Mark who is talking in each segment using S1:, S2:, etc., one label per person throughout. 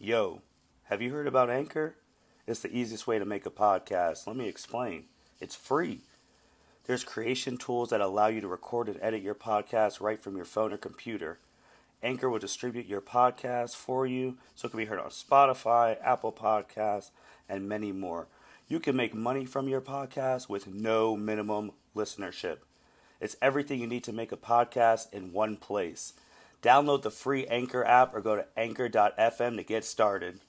S1: Yo, have you heard about Anchor? It's the easiest way to make a podcast. Let me explain. It's free. There's creation tools that allow you to record and edit your podcast right from your phone or computer. Anchor will distribute your podcast for you so it can be heard on Spotify, Apple Podcasts, and many more. You can make money from your podcast with no minimum listenership. It's everything you need to make a podcast in one place. Download the free Anchor app or go to anchor.fm to get started.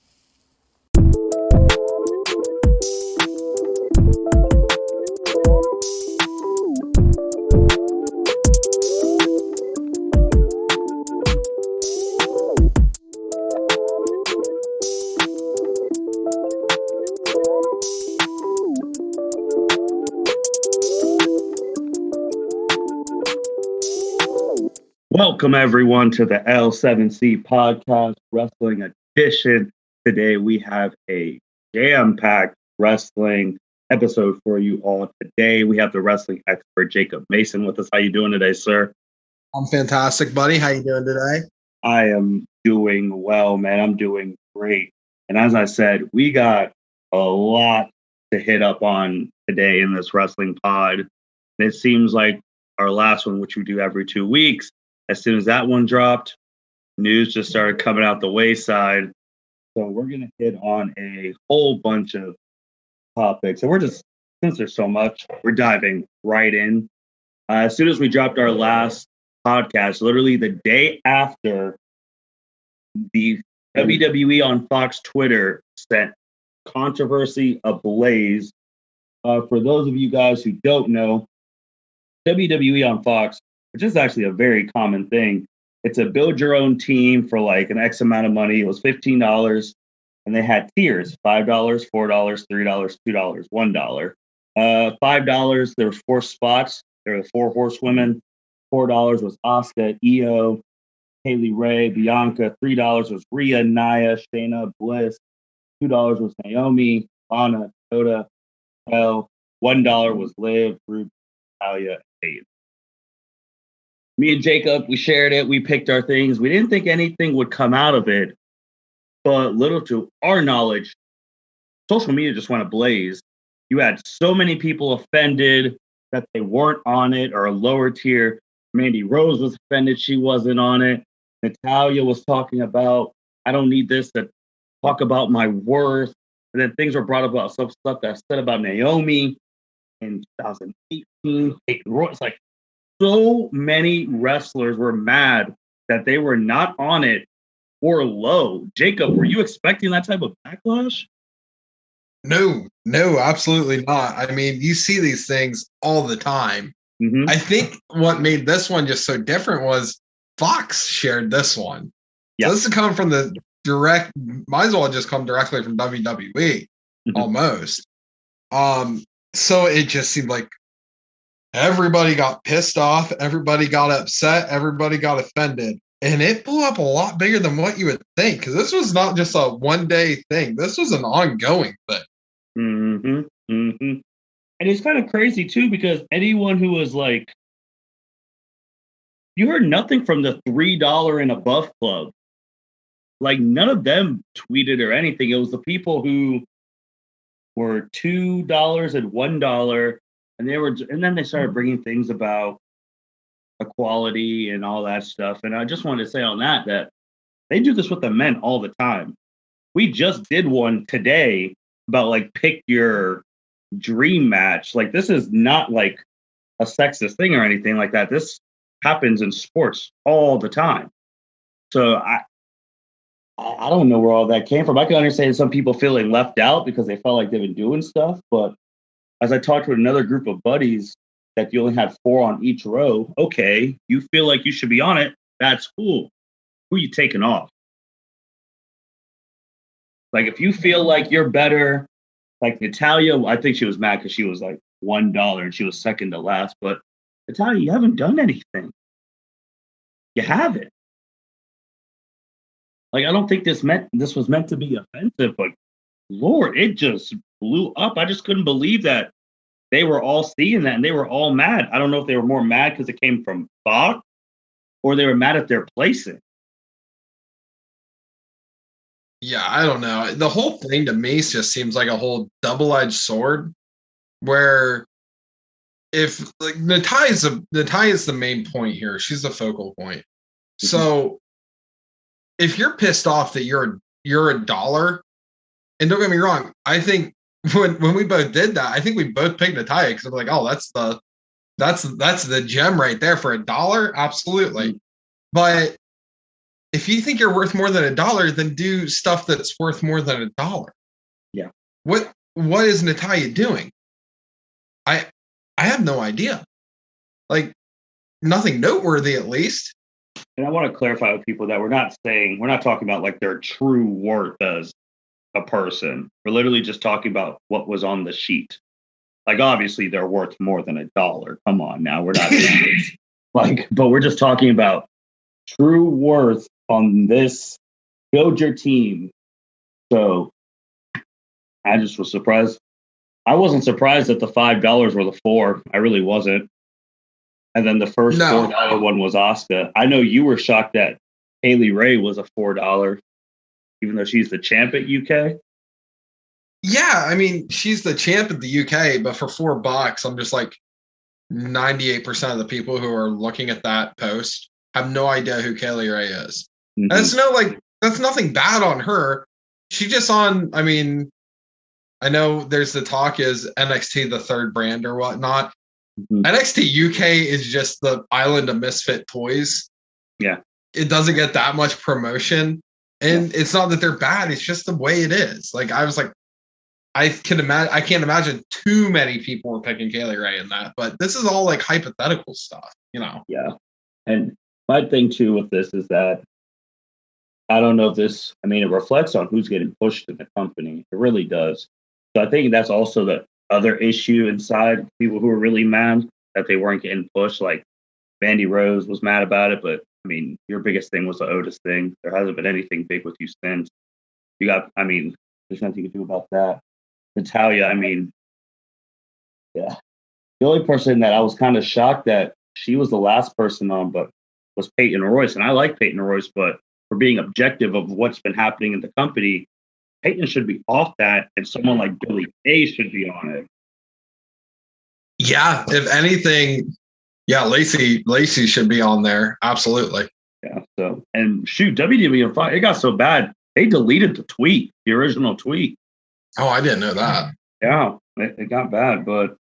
S1: Welcome, everyone, to the L7C Podcast Wrestling Edition. Today, we have a jam-packed wrestling episode for you all. Today, we have the wrestling expert, Jacob Mason, with us. How you doing today, sir?
S2: I'm fantastic, buddy. How you doing today?
S1: I am doing well, man. I'm doing great. And as I said, we got a lot to hit up on today in this wrestling pod. And it seems like our last one, which we do every 2 weeks, as soon as that one dropped, news just started coming out the wayside. So we're going to hit on a whole bunch of topics. And since there's so much, we're diving right in. As soon as we dropped our last podcast, literally the day after, the WWE on Fox Twitter sent controversy ablaze. For those of you guys who don't know, WWE on Fox, which is actually a very common thing. It's a build your own team for like an X amount of money. It was $15, and they had tiers: $5, $4, $3, $2, $1. $5, there was 4 spots. There were 4 horsewomen. $4 was Asuka, Io, Haley Ray, Bianca. $3 was Rhea, Nia, Shayna, Bliss. $2 was Naomi, Lana, Dakota, Belle. $1 was Liv, Ruby, Talia, and Paige. Me and Jacob, we shared it. We picked our things. We didn't think anything would come out of it. But little to our knowledge, social media just went ablaze. You had so many people offended that they weren't on it, or a lower tier. Mandy Rose was offended she wasn't on it. Natalya was talking about, I don't need this to talk about my worth. And then things were brought up about some stuff that I said about Naomi in 2018. It's like, so many wrestlers were mad that they were not on it or low. Jacob, were you expecting that type of backlash?
S2: No, absolutely not. I mean, you see these things all the time.
S1: Mm-hmm.
S2: I think what made this one just so different was Fox shared this one.
S1: Yep.
S2: So this is coming from the direct, might as well just come directly from WWE, almost. So it just seemed like everybody got pissed off, everybody got upset, everybody got offended. And it blew up a lot bigger than what you would think, because this was not just a one-day thing. This was an ongoing thing.
S1: Mm-hmm. Mm-hmm. And it's kind of crazy, too, because anyone who was like, you heard nothing from the $3 and above club. Like, none of them tweeted or anything. It was the people who were $2 and $1. And then they started bringing things about equality and all that stuff. And I just wanted to say on that they do this with the men all the time. We just did one today about like pick your dream match. Like, this is not like a sexist thing or anything like that. This happens in sports all the time. So I don't know where all that came from. I can understand some people feeling left out because they felt like they've been doing stuff, but as I talked with another group of buddies that you only had 4 on each row, okay, you feel like you should be on it, that's cool. Who are you taking off? Like, if you feel like you're better, like Natalya, I think she was mad because she was like $1 and she was second to last. But Natalya, you haven't done anything. You haven't. Like, I don't think this was meant to be offensive, but Lord, it just blew up. I just couldn't believe that they were all seeing that and they were all mad. I don't know if they were more mad because it came from Fox or they were mad at their placing.
S2: Yeah, I don't know. The whole thing to me just seems like a whole double-edged sword where if like Natai is the main point here. She's the focal point. So if you're pissed off that you're a dollar, and don't get me wrong, I think when we both did that, I think we both picked Natai because I'm like, oh, that's the gem right there for $1. Absolutely. But if you think you're worth more than $1, then do stuff that's worth more than $1.
S1: Yeah.
S2: What is Natalya doing? I have no idea. Like nothing noteworthy, at least.
S1: And I want to clarify with people that we're not talking about like their true worth as a person. We're literally just talking about what was on the sheet. Like obviously they're worth more than $1. Come on now, we're not like, but we're just talking about true worth on this build your team. So I just was surprised. I wasn't surprised that the $5 were the $4. I really wasn't. And then the first $4 one was Asuka. I know you were shocked that Kaylee Ray was a $4, even though she's the champ at UK.
S2: Yeah, I mean, she's the champ at the UK, but for $4, I'm just like 98% of the people who are looking at that post have no idea who Kaylee Ray is. Mm-hmm. That's nothing bad on her. She just I mean, I know there's the talk is NXT the third brand or whatnot. Mm-hmm. NXT UK is just the island of misfit toys.
S1: Yeah.
S2: It doesn't get that much promotion. And it's not that they're bad, it's just the way it is. Like I was like, I can't imagine too many people were picking Kaylee Ray in that, but this is all like hypothetical stuff, you know?
S1: Yeah. And my thing too with this is that I don't know if it reflects on who's getting pushed in the company. It really does. So I think that's also the other issue inside people who are really mad that they weren't getting pushed. Like Mandy Rose was mad about it, but I mean, your biggest thing was the Otis thing. There hasn't been anything big with you since. There's nothing you can do about that. Natalya, yeah. The only person that I was kind of shocked that she was the last person on, but was Peyton Royce. And I like Peyton Royce, but for being objective of what's been happening in the company, Peyton should be off that, and someone like Billy Kay should be on it.
S2: Yeah, if anything, yeah, Lacey should be on there. Absolutely.
S1: Yeah. So, and shoot, WWE, it got so bad they deleted the original tweet.
S2: Oh, I didn't know that.
S1: Yeah, it got bad, but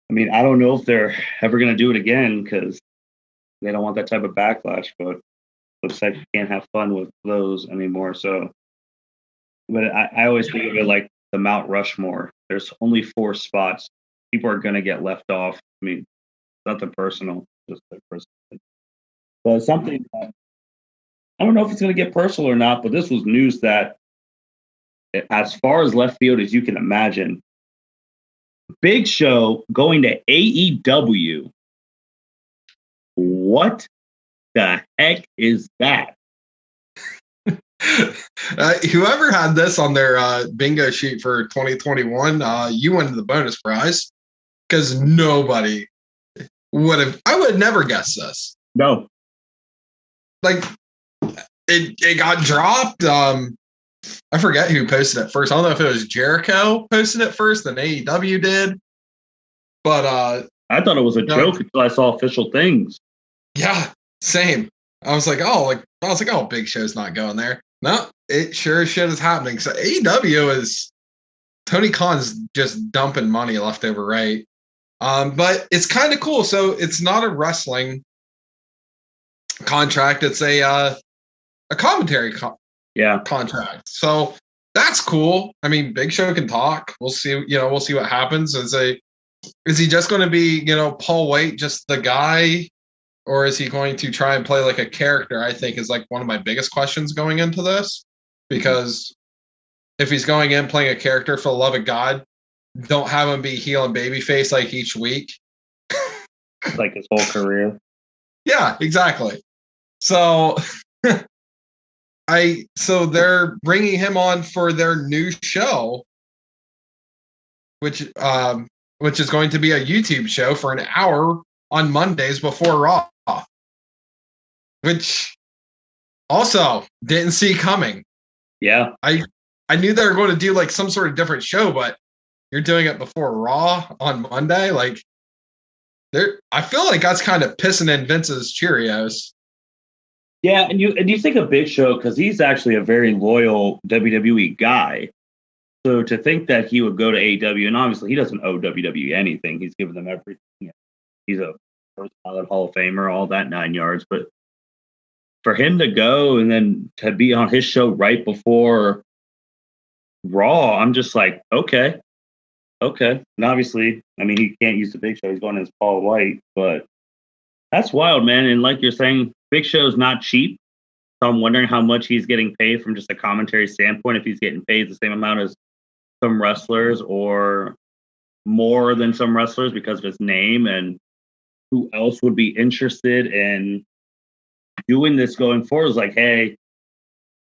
S1: I mean, I don't know if they're ever going to do it again because they don't want that type of backlash. But looks like you can't have fun with those anymore. So, but I always think of it like the Mount Rushmore. There's only 4 spots. People are going to get left off. I mean, nothing personal, just like personal. But something that, I don't know if it's going to get personal or not. But this was news that, as far as left field as you can imagine, Big Show going to AEW. What the heck is that?
S2: Whoever had this on their bingo sheet for 2021, you won the bonus prize because nobody would have. I would never guess this.
S1: No,
S2: like it got dropped. I forget who posted it first. I don't know if it was Jericho posted it first, then AEW did. But
S1: I thought it was a joke until I saw official things.
S2: Yeah, same. I was like, oh, Big Show's not going there. No, it sure as shit is happening. So AEW is Tony Khan's just dumping money left over right. But it's kind of cool. So it's not a wrestling contract. It's a commentary contract. So that's cool. I mean, Big Show can talk. We'll see. We'll see what happens. Is he just going to be, Paul White, just the guy, or is he going to try and play like a character? I think is like one of my biggest questions going into this, because if he's going in playing a character, for the love of God, don't have him be heel and babyface like each week,
S1: like his whole career.
S2: Yeah, exactly. So. So they're bringing him on for their new show, which is going to be a YouTube show for an hour on Mondays before Raw, which also didn't see coming.
S1: Yeah.
S2: I knew they were going to do like some sort of different show, but you're doing it before Raw on Monday. Like, I feel like that's kind of pissing in Vince's Cheerios.
S1: Yeah, and you think of Big Show because he's actually a very loyal WWE guy. So to think that he would go to AEW, and obviously he doesn't owe WWE anything. He's given them everything. He's a first ballot Hall of Famer, all that 9 yards. But for him to go and then to be on his show right before Raw, I'm just like, okay. And obviously, I mean, he can't use the Big Show. He's going as Paul White, but that's wild, man. And like you're saying, Big Show's not cheap. So I'm wondering how much he's getting paid from just a commentary standpoint, if he's getting paid the same amount as some wrestlers or more than some wrestlers because of his name, and who else would be interested in doing this going forward. It's like, hey,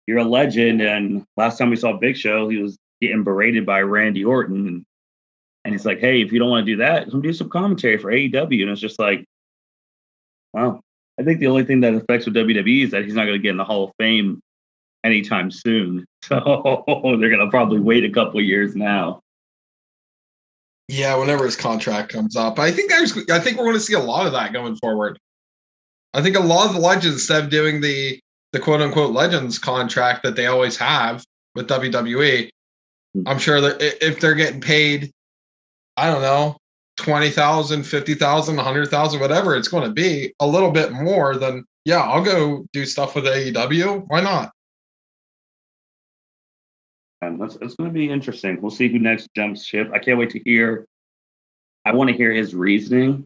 S1: you're a legend. And last time we saw Big Show, he was getting berated by Randy Orton. And he's like, hey, if you don't want to do that, do some commentary for AEW. And it's just like, wow. I think the only thing that affects with WWE is that he's not going to get in the Hall of Fame anytime soon. So they're going to probably wait a couple of years now.
S2: Yeah, whenever his contract comes up. I think we're going to see a lot of that going forward. I think a lot of the legends, instead of doing the quote unquote legends contract that they always have with WWE, I'm sure that if they're getting paid, I don't know, 20,000, 50,000, 100,000, whatever it's going to be, a little bit more than, yeah, I'll go do stuff with AEW. Why not?
S1: And it's going to be interesting. We'll see who next jumps ship. I can't wait to hear. I want to hear his reasoning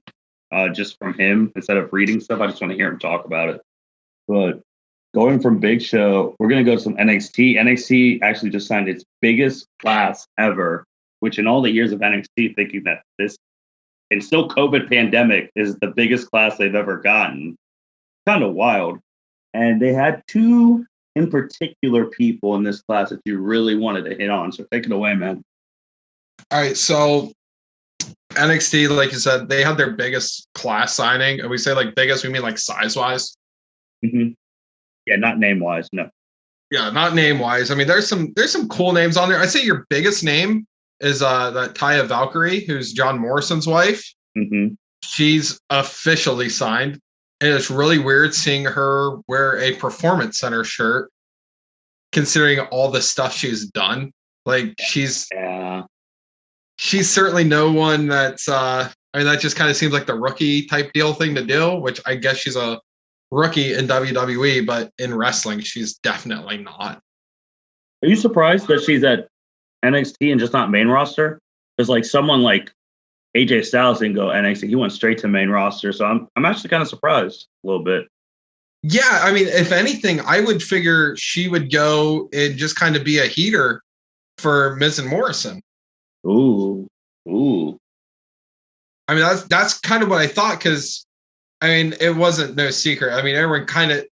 S1: just from him instead of reading stuff. I just want to hear him talk about it. But going from Big Show, we're going to go to some NXT. NXT actually just signed its biggest class ever, which in all the years of NXT, thinking that this, and still COVID pandemic, is the biggest class they've ever gotten. Kind of wild. And they had two in particular people in this class that you really wanted to hit on. So take it away, man.
S2: All right. So NXT, like you said, they had their biggest class signing. And we say like biggest, we mean like size-wise.
S1: Mm-hmm. Yeah, not name-wise, no.
S2: Yeah, not name-wise. I mean, there's some cool names on there. I'd say your biggest name is that Taya Valkyrie, who's John Morrison's wife.
S1: Mm-hmm.
S2: She's officially signed. And it's really weird seeing her wear a Performance Center shirt, considering all the stuff she's done. Like she's certainly no one that's I mean, that just kind of seems like the rookie type deal thing to do, which I guess she's a rookie in WWE, but in wrestling, she's definitely not.
S1: Are you surprised that she's at NXT and just not main roster? There's like someone like AJ Styles didn't go NXT. He went straight to main roster. So I'm actually kind of surprised a little bit.
S2: Yeah, I mean, if anything, I would figure she would go and just kind of be a heater for Miz and Morrison.
S1: Ooh.
S2: I mean, that's kind of what I thought, because I mean, it wasn't no secret. I mean, everyone kind of,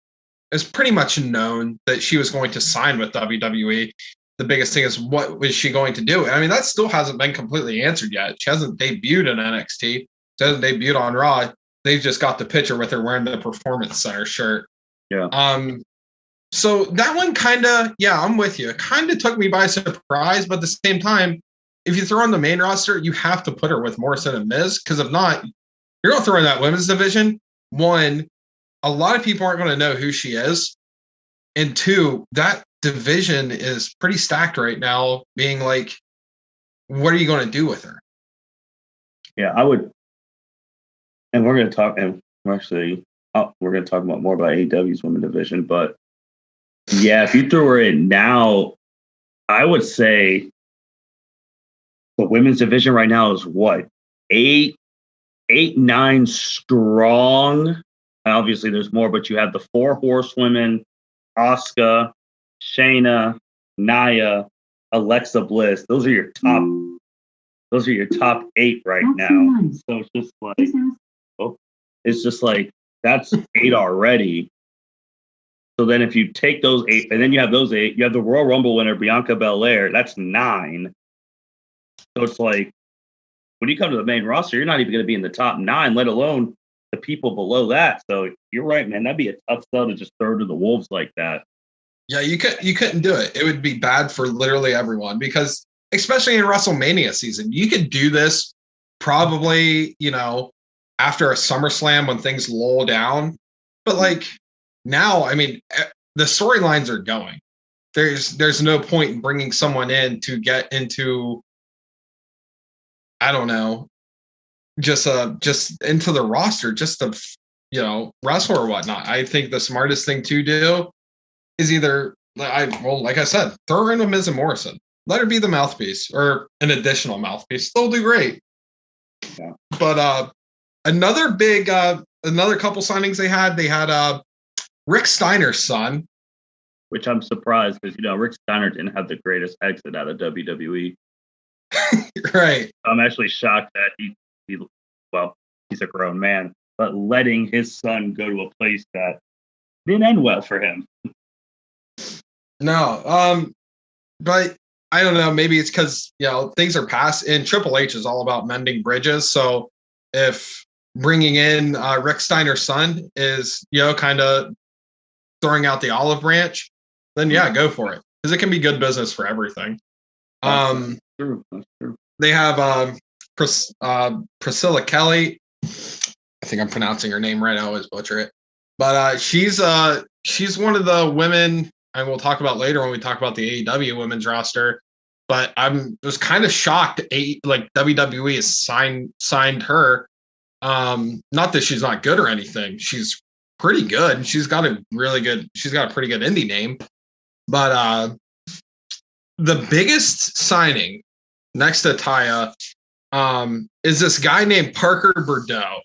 S2: it's pretty much known that she was going to sign with WWE. The biggest thing is, what was she going to do? I mean, that still hasn't been completely answered yet. She hasn't debuted in NXT. She hasn't debuted on Raw. They've just got the picture with her wearing the Performance Center shirt.
S1: Yeah.
S2: So that one kind of, yeah, I'm with you. It kind of took me by surprise, but at the same time, if you throw on the main roster, you have to put her with Morrison and Miz, because if not, you're going to throw in that women's division. One, a lot of people aren't going to know who she is. And two, that division is pretty stacked right now, being like, what are you going to do with her?
S1: Yeah, I would. And we're going to talk, and actually, we're going to talk more about AEW's women's division. But yeah, if you threw her in now, I would say the women's division right now is what? 8, 9 strong. Obviously, there's more, but you have the 4 horsewomen: Asuka, Shayna, Nia, Alexa Bliss. Those are your top. Those are your top 8 right now. So it's just like that's 8 already. So then, if you take those 8, and then you have those 8, you have the Royal Rumble winner Bianca Belair. That's 9. So it's like, when you come to the main roster, you're not even going to be in the top 9, let alone the people below that. So you're right, man. That'd be a tough sell to just throw to the wolves like that.
S2: Yeah, you couldn't do it. It would be bad for literally everyone because especially in WrestleMania season, you could do this probably, after a SummerSlam when things lull down. But like now, I mean, the storylines are going. There's no point in bringing someone in to get into, I don't know, just into the roster, just to wrestle or whatnot. I think the smartest thing to do is either like I said, throw her in with Miz and Morrison. Let her be the mouthpiece or an additional mouthpiece. They'll do great.
S1: Yeah.
S2: But another couple signings they had Rick Steiner's son.
S1: Which I'm surprised because Rick Steiner didn't have the greatest exit out of WWE.
S2: Right.
S1: I'm actually shocked that he's a grown man, but letting his son go to a place that didn't end well for him.
S2: No, but I don't know. Maybe it's because things are past, and Triple H is all about mending bridges. So if bringing in Rick Steiner's son is kind of throwing out the olive branch, then yeah, go for it because it can be good business for everything.
S1: That's true.
S2: They have Priscilla Kelly. I think I'm pronouncing her name right. I always butcher it, but she's one of the women. And we'll talk about later when we talk about the AEW women's roster. But I'm just kind of shocked. WWE has signed her. Not that she's not good or anything. She's pretty good. She's got a pretty good indie name. But the biggest signing next to Taya is this guy named Parker Bordeaux.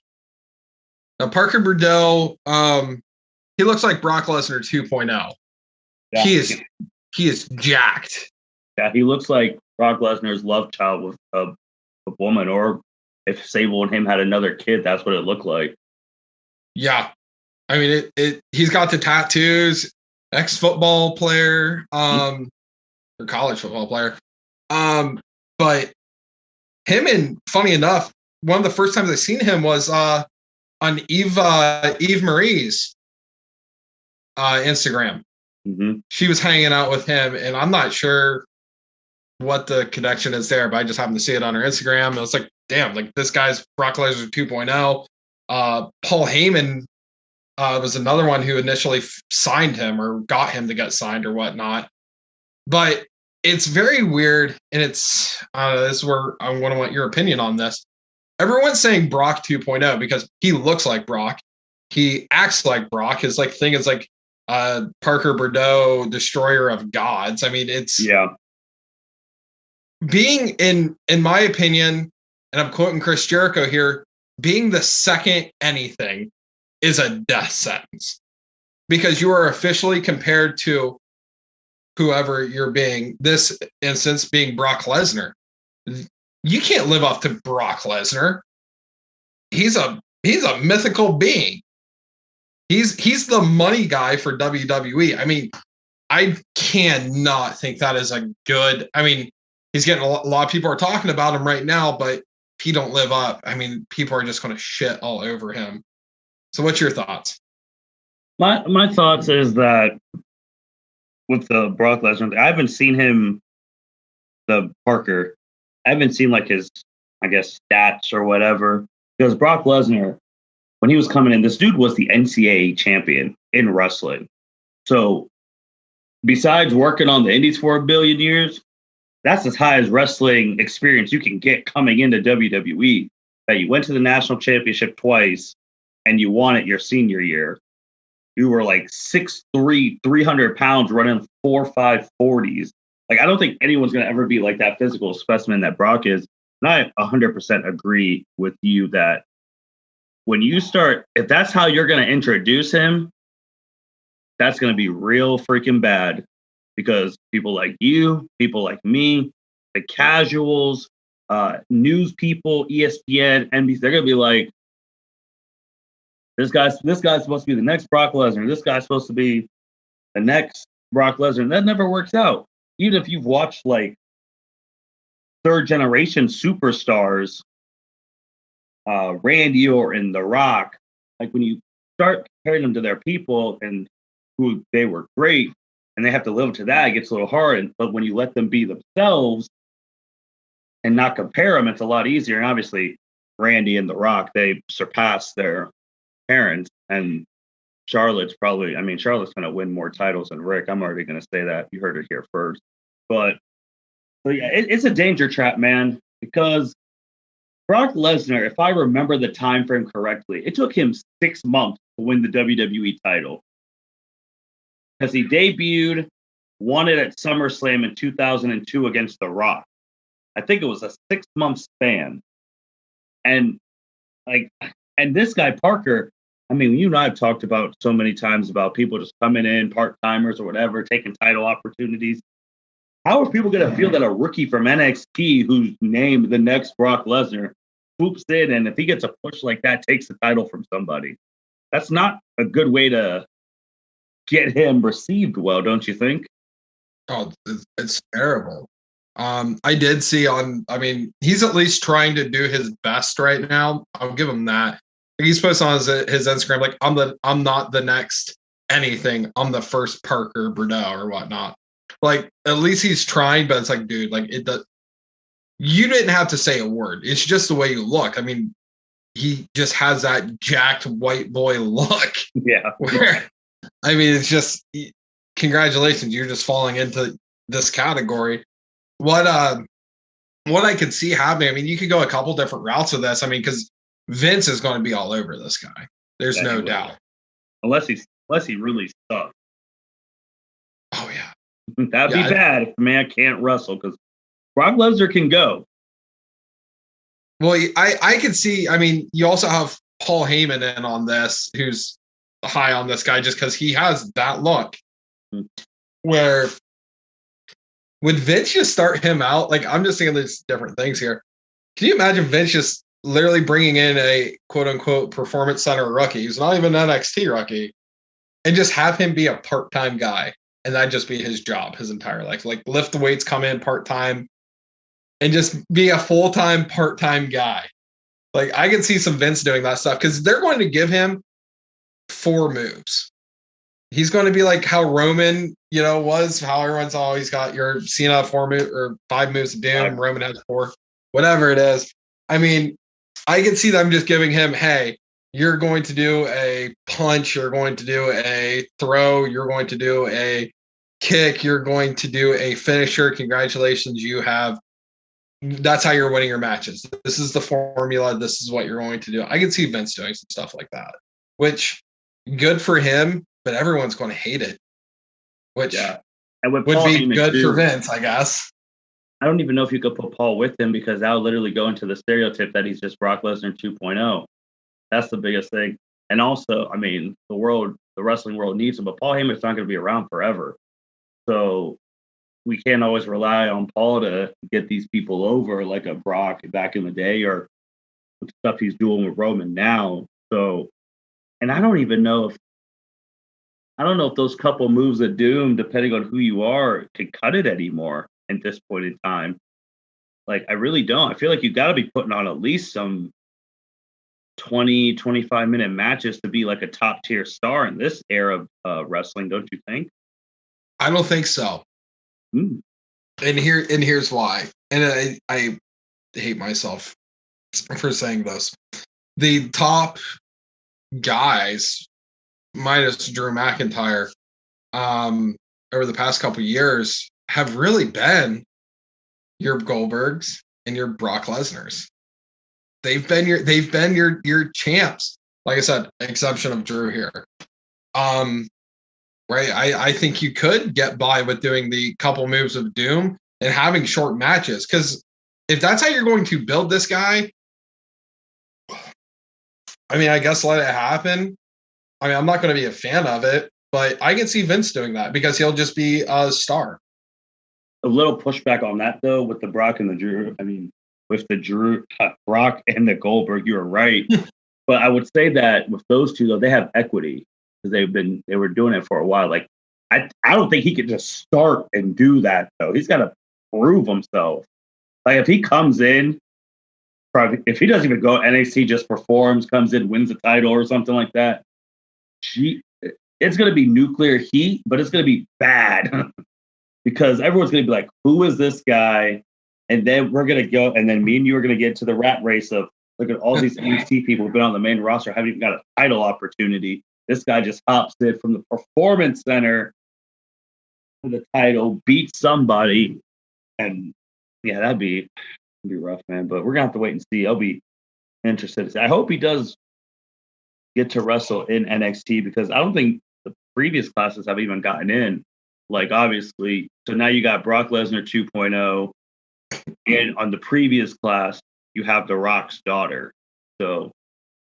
S2: Now Parker Bordeaux, he looks like Brock Lesnar 2.0. Yeah. He is jacked.
S1: Yeah, he looks like Brock Lesnar's love child with a woman, or if Sable and him had another kid, that's what it looked like.
S2: Yeah, I mean, he's got the tattoos. Ex-football player, or college football player. But him, and funny enough, one of the first times I seen him was on Eve Marie's Instagram.
S1: Mm-hmm.
S2: She was hanging out with him, and I'm not sure what the connection is there, but I just happened to see it on her Instagram. And it's like, damn, like this guy's Brock Lesnar 2.0. Paul Heyman was another one who initially signed him or got him to get signed or whatnot. But it's very weird, and this is where I want to want your opinion on this. Everyone's saying Brock 2.0 because he looks like Brock. He acts like Brock. His thing is like Parker Bordeaux, destroyer of gods. I mean, it's being in my opinion, and I'm quoting Chris Jericho here, being the second anything is a death sentence because you are officially compared to whoever you're being. This instance being Brock Lesnar. You can't live up to Brock Lesnar. He's a mythical being. He's the money guy for WWE. I mean, I cannot think that is a good. I mean, he's getting a lot of people are talking about him right now, but if he don't live up, I mean, people are just going to shit all over him. So, what's your thoughts?
S1: My thoughts is that with the Brock Lesnar, I haven't seen him, the Parker. I haven't seen his, I guess, stats or whatever. Because Brock Lesnar, when he was coming in, this dude was the NCAA champion in wrestling. So besides working on the indies for a billion years, that's as high as wrestling experience you can get coming into WWE. That you went to the national championship twice and you won it your senior year. You were 6'3", 300 pounds running 4.5 40s. I don't think anyone's going to ever be like that physical specimen that Brock is. And I 100% agree with you that when you start, if that's how you're going to introduce him, that's going to be real freaking bad because people like you, people like me, the casuals, news people, ESPN, NBC, they're going to be like, this guy's supposed to be the next Brock Lesnar. This guy's supposed to be the next Brock Lesnar. And that never works out. Even if you've watched third generation superstars, Randy Orton, The Rock, when you start comparing them to their people and who they were great, and they have to live up to that, it gets a little hard. But when you let them be themselves and not compare them, it's a lot easier. And obviously, Randy and The Rock, they surpassed their parents. And Charlotte's going to win more titles than Rick. I'm already going to say that. You heard it here first. But yeah, it's a danger trap, man, because Brock Lesnar, if I remember the time frame correctly, it took him 6 months to win the WWE title. Because he debuted, won it at SummerSlam in 2002 against The Rock. I think it was a 6-month span. And this guy, Parker, I mean, you and I have talked about so many times about people just coming in, part-timers or whatever, taking title opportunities. How are people going to feel that a rookie from NXT who's named the next Brock Lesnar swoops in, and if he gets a push like that, takes the title from somebody? That's not a good way to get him received well, don't you think?
S2: Oh, it's terrible. I did see he's at least trying to do his best right now. I'll give him that. He's posted on his Instagram, like, I'm not the next anything. I'm the first Parker Bordeaux or whatnot. Like, at least he's trying, but it's like, dude, like, you didn't have to say a word. It's just the way you look. I mean, he just has that jacked white boy look.
S1: Yeah.
S2: Where, I mean, it's just, congratulations, you're just falling into this category. What I could see happening, I mean, you could go a couple different routes with this. I mean, because Vince is going to be all over this guy. There's no doubt.
S1: Unless he really sucks.
S2: Oh, yeah.
S1: That'd be bad if the man can't wrestle, because Brock Lesnar can go.
S2: Well, I could see, I mean, you also have Paul Heyman in on this, who's high on this guy just because he has that look. Where would Vince just start him out? Like, I'm just thinking there's different things here. Can you imagine Vince just literally bringing in a quote-unquote performance center rookie, who's not even an NXT rookie, and just have him be a part-time guy, and that'd just be his job his entire life? Like, lift the weights, come in part-time, and just be a full-time, part-time guy. Like, I can see some Vince doing that stuff, because they're going to give him 4 moves. He's going to be like how Roman, was, how everyone's always got your Cena 4 move or 5 moves of doom. Roman has 4, whatever it is. I mean, I can see them just giving him, hey, you're going to do a punch, you're going to do a throw, you're going to do a kick, you're going to do a finisher. Congratulations, that's how you're winning your matches. This is the formula. This is what you're going to do. I can see Vince doing some stuff like that, which good for him, but everyone's going to hate it, which
S1: and
S2: would be good for Vince, I guess.
S1: I don't even know if you could put Paul with him, because that would literally go into the stereotype that he's just Brock Lesnar 2.0. That's the biggest thing. And also, I mean, the wrestling world needs him, but Paul Heyman's not going to be around forever. So we can't always rely on Paul to get these people over like a Brock back in the day, or the stuff he's doing with Roman now. So, and I don't know if those couple moves of doom, depending on who you are, can cut it anymore at this point in time. Like, I really don't. I feel like you got to be putting on at least some 20, 25-minute matches to be like a top tier star in this era of wrestling, don't you think?
S2: I don't think so. And here's why. And I hate myself for saying this. The top guys, minus Drew McIntyre, over the past couple of years, have really been your Goldbergs and your Brock Lesnar's. They've been your champs. Like I said, exception of Drew here. Right. I think you could get by with doing the couple moves of doom and having short matches, because if that's how you're going to build this guy, I mean, I guess let it happen. I mean, I'm not going to be a fan of it, but I can see Vince doing that because he'll just be a star.
S1: A little pushback on that, though, with the Brock and the Drew. I mean, with the Brock and the Goldberg, you're right. But I would say that with those two, though, they have equity, because they were doing it for a while. Like, I don't think he could just start and do that, though. He's got to prove himself. Like, if he comes in, if he doesn't even go NXT, just performs, comes in, wins the title or something like that, it's going to be nuclear heat, but it's going to be bad because everyone's going to be like, who is this guy? And then we're going to go, and then me and you are going to get to the rat race of, look at all these NXT people who've been on the main roster, haven't even got a title opportunity. This guy just hops in from the Performance Center for the title, beats somebody. And yeah, that'd be rough, man. But we're going to have to wait and see. I'll be interested. I hope he does get to wrestle in NXT because I don't think the previous classes have even gotten in. Like, obviously, so now you got Brock Lesnar 2.0, and on the previous class, you have The Rock's daughter. So,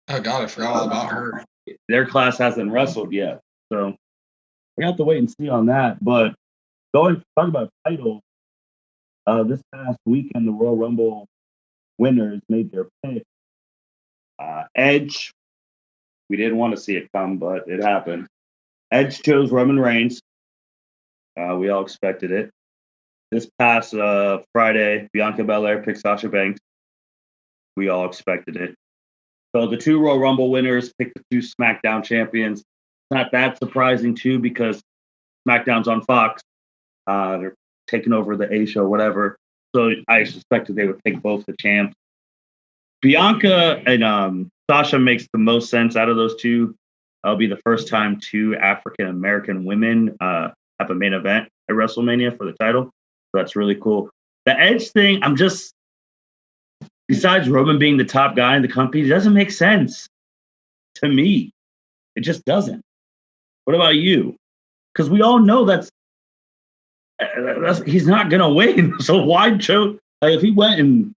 S2: oh god, I forgot all about her.
S1: Their class hasn't wrestled yet, so we have to wait and see on that. But talking about titles, this past weekend, the Royal Rumble winners made their pick. Edge, we didn't want to see it come, but it happened. Edge chose Roman Reigns. We all expected it. This past Friday, Bianca Belair picked Sasha Banks. We all expected it. So the two Royal Rumble winners picked the two SmackDown champions. It's not that surprising, too, because SmackDown's on Fox. They're taking over the A show, whatever. So I suspected they would pick both the champs. Bianca and Sasha makes the most sense out of those two. It'll be the first time two African-American women have a main event at WrestleMania for the title. So that's really cool. The Edge thing, I'm just, besides Roman being the top guy in the company, it doesn't make sense to me. It just doesn't. What about you? Because we all know that's he's not going to win. So why choke? Like, if he went and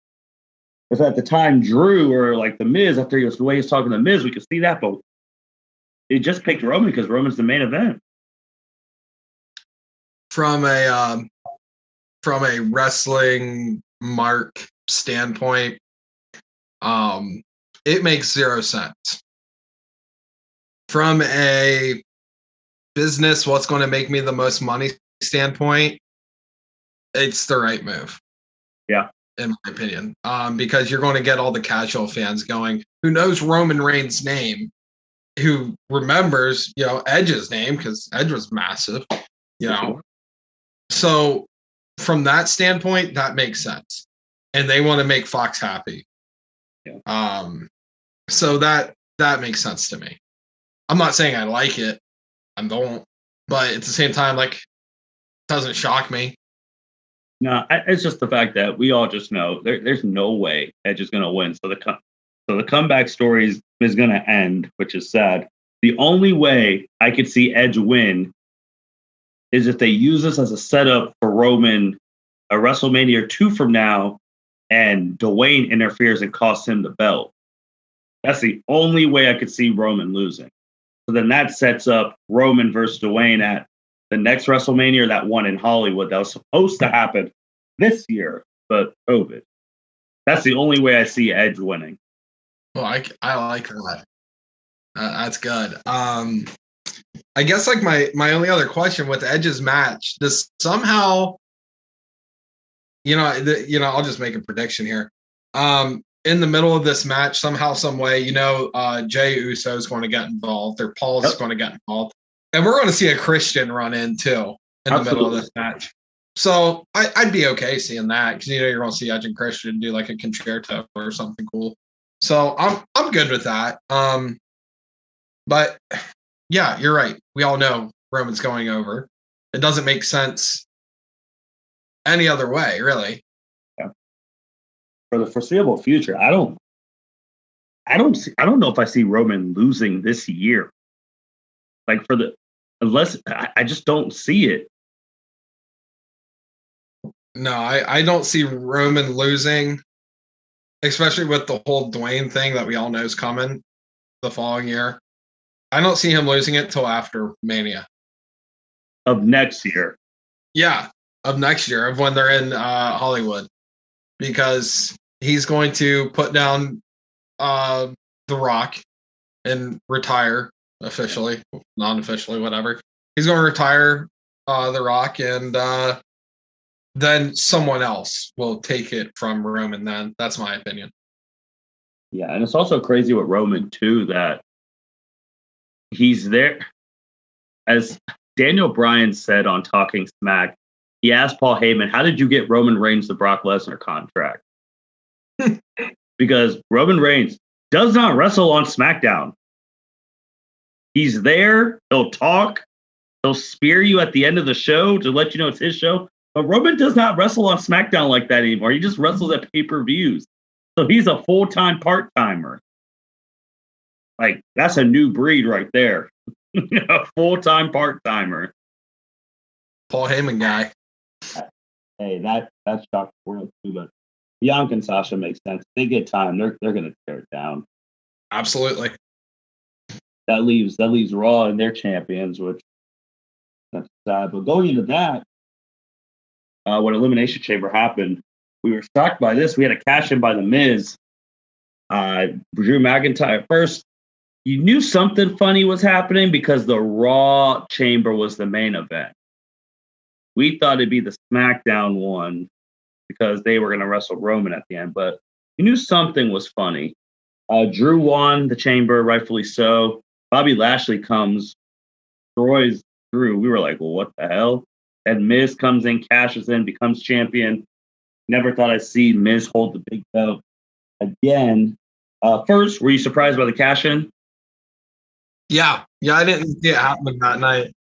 S1: was at the time Drew or like The Miz, after he was the way he's talking to The Miz, we could see that. But it just picked Roman because Roman's the main event.
S2: From a wrestling mark standpoint, it makes zero sense. From a business, what's going to make me the most money standpoint, it's the right move.
S1: Yeah.
S2: In my opinion. Because you're going to get all the casual fans going, who knows Roman Reigns' name, who remembers, Edge's name, because Edge was massive, So from that standpoint, that makes sense. And they want to make Fox happy.
S1: Yeah.
S2: So that makes sense to me. I'm not saying I like it. I don't. But at the same time, like, it doesn't shock me.
S1: No, it's just the fact that we all just know there's no way Edge is going to win. So the comeback story is going to end, which is sad. The only way I could see Edge win is if they use this as a setup for Roman a WrestleMania 2 from now, and Dwayne interferes and costs him the belt. That's the only way I could see Roman losing. So then that sets up Roman versus Dwayne at the next WrestleMania, or that one in Hollywood that was supposed to happen this year, but COVID. That's the only way I see Edge winning.
S2: Well, I like that. That's good. I guess like my only other question with Edge's match, does somehow, I'll just make a prediction here. In the middle of this match, somehow, some way, Jey Uso is going to get involved, or Paul's going to get involved, and we're going to see a Christian run in too in the middle of this match. So I'd be okay seeing that because you're going to see Edge and Christian do like a concerto or something cool. So I'm good with that. But yeah, you're right. We all know Roman's going over. It doesn't make sense any other way, really.
S1: Yeah. For the foreseeable future, I don't know if I see Roman losing this year. Like I just don't see it.
S2: No, I don't see Roman losing, especially with the whole Dwayne thing that we all know is coming the following year. I don't see him losing it till after Mania.
S1: Of next year.
S2: Yeah, of next year, of when they're in Hollywood. Because he's going to put down The Rock and retire officially, non-officially, whatever. He's going to retire The Rock, and then someone else will take it from Roman then. That's my opinion.
S1: Yeah, and it's also crazy with Roman, too, that he's there. as Daniel Bryan said on Talking Smack, he asked Paul Heyman, how did you get Roman Reigns the Brock Lesnar contract? Because Roman Reigns does not wrestle on SmackDown. He's there. He'll talk. He'll spear you at the end of the show to let you know it's his show. But Roman does not wrestle on SmackDown like that anymore. He just wrestles at pay-per-views. So he's a full-time part-timer. Like, that's a new breed right there. A full-time part-timer.
S2: Paul Heyman guy.
S1: Hey, that's shocked the world too. But Bianca and Sasha makes sense. If they get time, they're gonna tear it down.
S2: Absolutely.
S1: That leaves Raw and their champions, which that's sad. But going into that, when Elimination Chamber happened, we were shocked by this. We had a cash in by The Miz. Drew McIntyre. First, you knew something funny was happening because the Raw Chamber was the main event. We thought it'd be the SmackDown one because they were going to wrestle Roman at the end, but you knew something was funny. Drew won the Chamber, rightfully so. Bobby Lashley comes, destroys Drew. We were like, well, what the hell? And Miz comes in, cashes in, becomes champion. Never thought I'd see Miz hold the big belt again. First, were you surprised by the cash-in?
S2: Yeah, I didn't see it happen that night.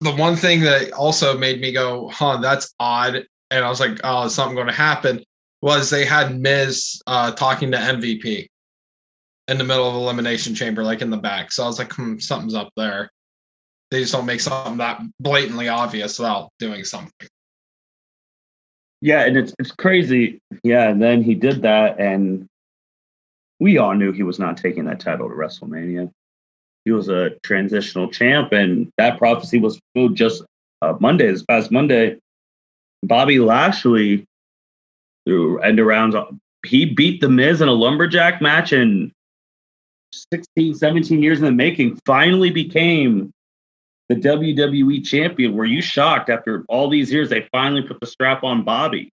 S2: The one thing that also made me go, that's odd, and I was like, oh, is something going to happen, was they had Miz talking to MVP in the middle of Elimination Chamber, like in the back. So I was like, something's up there. They just don't make something that blatantly obvious without doing something.
S1: Yeah, and it's crazy. Yeah, and then he did that, and we all knew he was not taking that title to WrestleMania. He was a transitional champ, and that prophecy was fulfilled just this past Monday. Bobby Lashley, through end arounds, he beat The Miz in a lumberjack match, and 16, 17 years in the making, finally became the WWE champion. Were you shocked after all these years they finally put the strap on Bobby?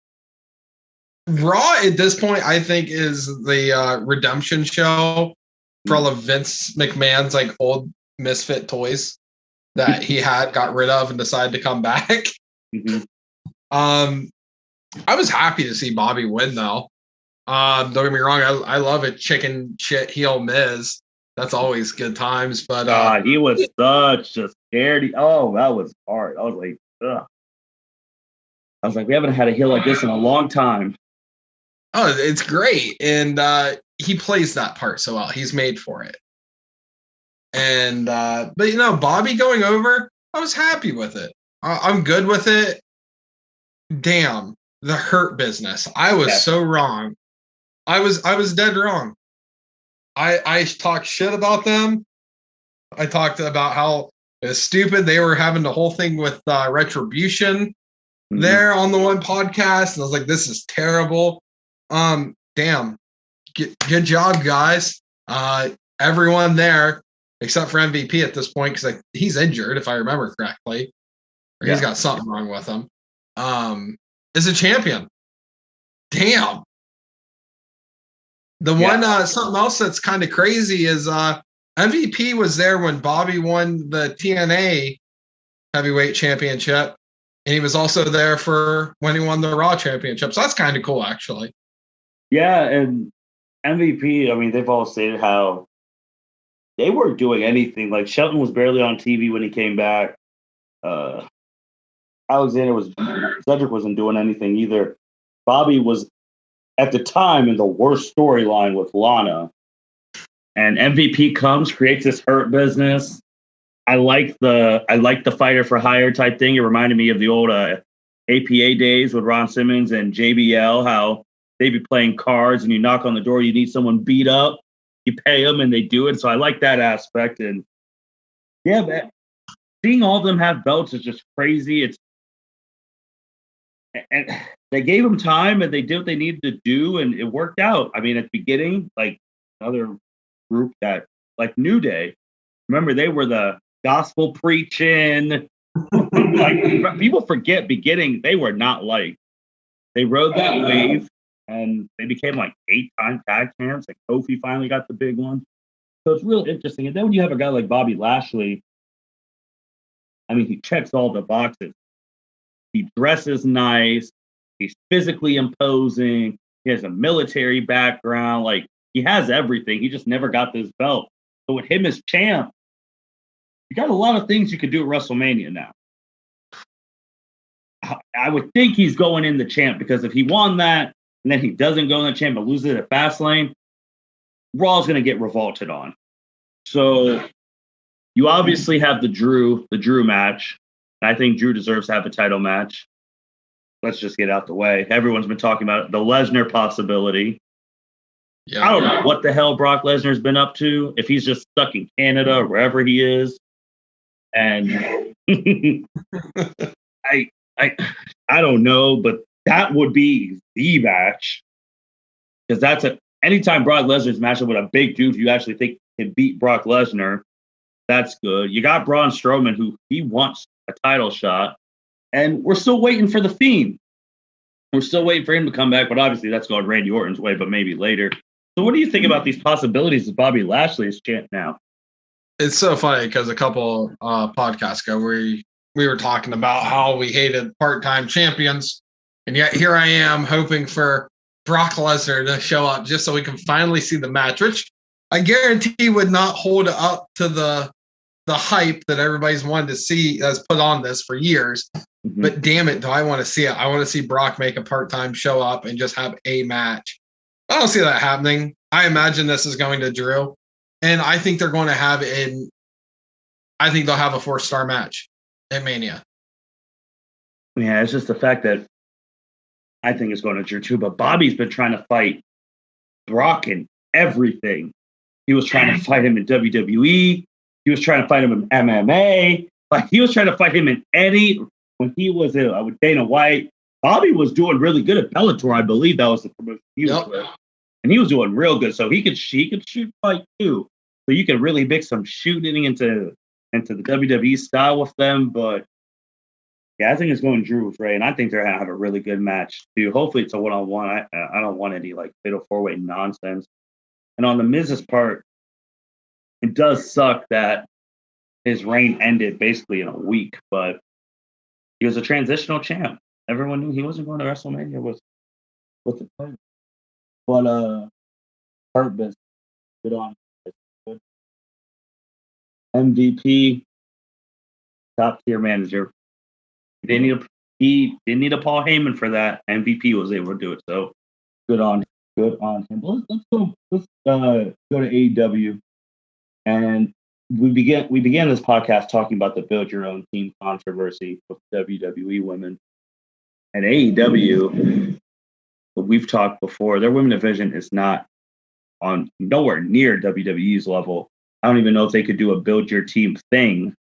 S2: Raw at this point, I think, is the redemption show for all of Vince McMahon's like old misfit toys that he got rid of and decided to come back.
S1: Mm-hmm.
S2: I was happy to see Bobby win though. Don't get me wrong, I love a chicken shit heel Miz. That's always good times. But
S1: he was such a scaredy. Oh, that was hard. I was like, ugh. I was like, we haven't had a heel like this in a long time.
S2: Oh, it's great. And he plays that part so well. He's made for it. And but Bobby going over, I was happy with it. I'm good with it. Damn, the Hurt Business. I was so wrong. I was dead wrong. I talked shit about them. I talked about how stupid they were having the whole thing with Retribution there on the one podcast. And I was like, this is terrible. Damn. Good job, guys. Everyone there, except for MVP at this point, because he's injured, if I remember correctly. Or he's got something wrong with him. Is a champion. Damn. The one something else that's kind of crazy is MVP was there when Bobby won the TNA heavyweight championship, and he was also there for when he won the Raw championship. So that's kind of cool, actually.
S1: Yeah, and MVP, I mean, they've all stated how they weren't doing anything. Like Shelton was barely on TV when he came back. Cedric wasn't doing anything either. Bobby was at the time in the worst storyline with Lana, and MVP comes, creates this Hurt Business. I like the fighter for hire type thing. It reminded me of the old APA days with Ron Simmons and JBL, how they'd be playing cards and you knock on the door, you need someone beat up, you pay them and they do it. So I like that aspect. And yeah, man, seeing all of them have belts is just crazy. And they gave them time and they did what they needed to do, and it worked out. I mean, at the beginning, like another group that, like New Day, remember they were the gospel preaching. Like people forget beginning, they were not like. They rode that wave and they became like 8-time tag champs. Like Kofi finally got the big one. So it's real interesting. And then when you have a guy like Bobby Lashley, I mean, he checks all the boxes. He dresses nice. He's physically imposing. He has a military background. Like, he has everything. He just never got this belt. So with him as champ, you got a lot of things you could do at WrestleMania now. I would think he's going in the champ, because if he won that and then he doesn't go in the champ but loses it at Fastlane, Raw's going to get revolted on. So you obviously have the Drew match. I think Drew deserves to have a title match. Let's just get out the way. Everyone's been talking about it. The Lesnar possibility. Yeah. I don't know what the hell Brock Lesnar's been up to. If he's just stuck in Canada or wherever he is. And I don't know, but that would be the match. Because anytime Brock Lesnar's matching with a big dude you actually think can beat Brock Lesnar, that's good. You got Braun Strowman, who he wants a title shot. And we're still waiting for The Fiend. We're still waiting for him to come back, but obviously that's going Randy Orton's way, but maybe later. So what do you think about these possibilities of Bobby Lashley's champ now?
S2: It's so funny because a couple podcasts ago we were talking about how we hated part-time champions, and yet here I am hoping for Brock Lesnar to show up just so we can finally see the match, which I guarantee would not hold up to the hype that everybody's wanted to see that's put on this for years. Mm-hmm. But damn it, do I want to see it? I want to see Brock make a part-time show up and just have a match. I don't see that happening. I imagine this is going to Drew, and I think they're going to have I think they'll have a 4-star match at Mania.
S1: Yeah, it's just the fact that I think it's going to Drew too, but Bobby's been trying to fight Brock in everything. He was trying to fight him in WWE. He was trying to fight him in MMA. Like, he was trying to fight him in when he was with Dana White. Bobby was doing really good at Bellator, I believe that was the promotion he was with. And he was doing real good. So he could shoot fight too. So you can really mix some shooting into the WWE style with them. But yeah, I think it's going Drew with Ray, and I think they're gonna have a really good match too. Hopefully it's a one-on-one. I don't want any like fatal 4-way nonsense. And on the Miz's part, it does suck that his reign ended basically in a week, but he was a transitional champ. Everyone knew he wasn't going to WrestleMania with the title. But Hurt Business, good on him. Good. MVP, top tier manager. He didn't need a Paul Heyman for that. MVP was able to do it. So good on him. Let's go to AEW. And we began this podcast talking about the build your own team controversy with WWE Women. And AEW, we've talked before, their women division is not on nowhere near WWE's level. I don't even know if they could do a build your team thing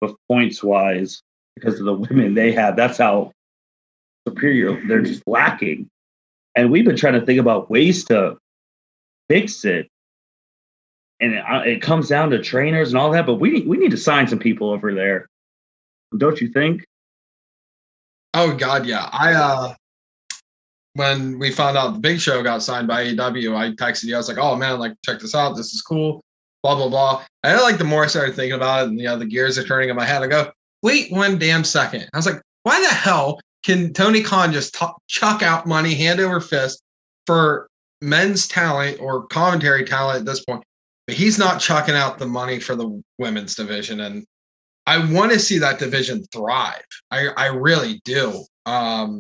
S1: with points wise because of the women they have. That's how superior they're just lacking. And we've been trying to think about ways to fix it. And it comes down to trainers and all that, but we need to sign some people over there. Don't you think?
S2: Oh God, yeah. When we found out the Big Show got signed by AEW, I texted you. I was like, "Oh man, like check this out. This is cool." Blah blah blah. And like the more I started thinking about it, and the gears are turning in my head. I go, "Wait one damn second." I was like, "Why the hell can Tony Khan just chuck out money hand over fist for men's talent or commentary talent at this point, but he's not chucking out the money for the women's division?" And I want to see that division thrive. I really do. But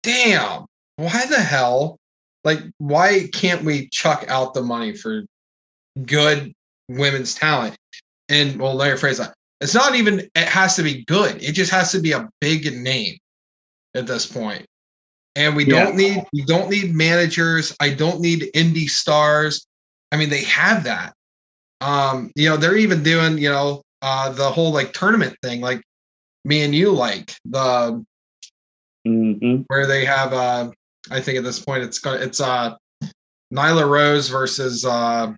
S2: damn, why the hell? Like, why can't we chuck out the money for good women's talent? And well, let me rephrase that. It's not even, it has to be good. It just has to be a big name at this point. And we don't need managers. I don't need indie stars. I mean, they have that. They're even doing, the whole like tournament thing, like me and you like the where they have I think at this point it's Nyla Rose versus I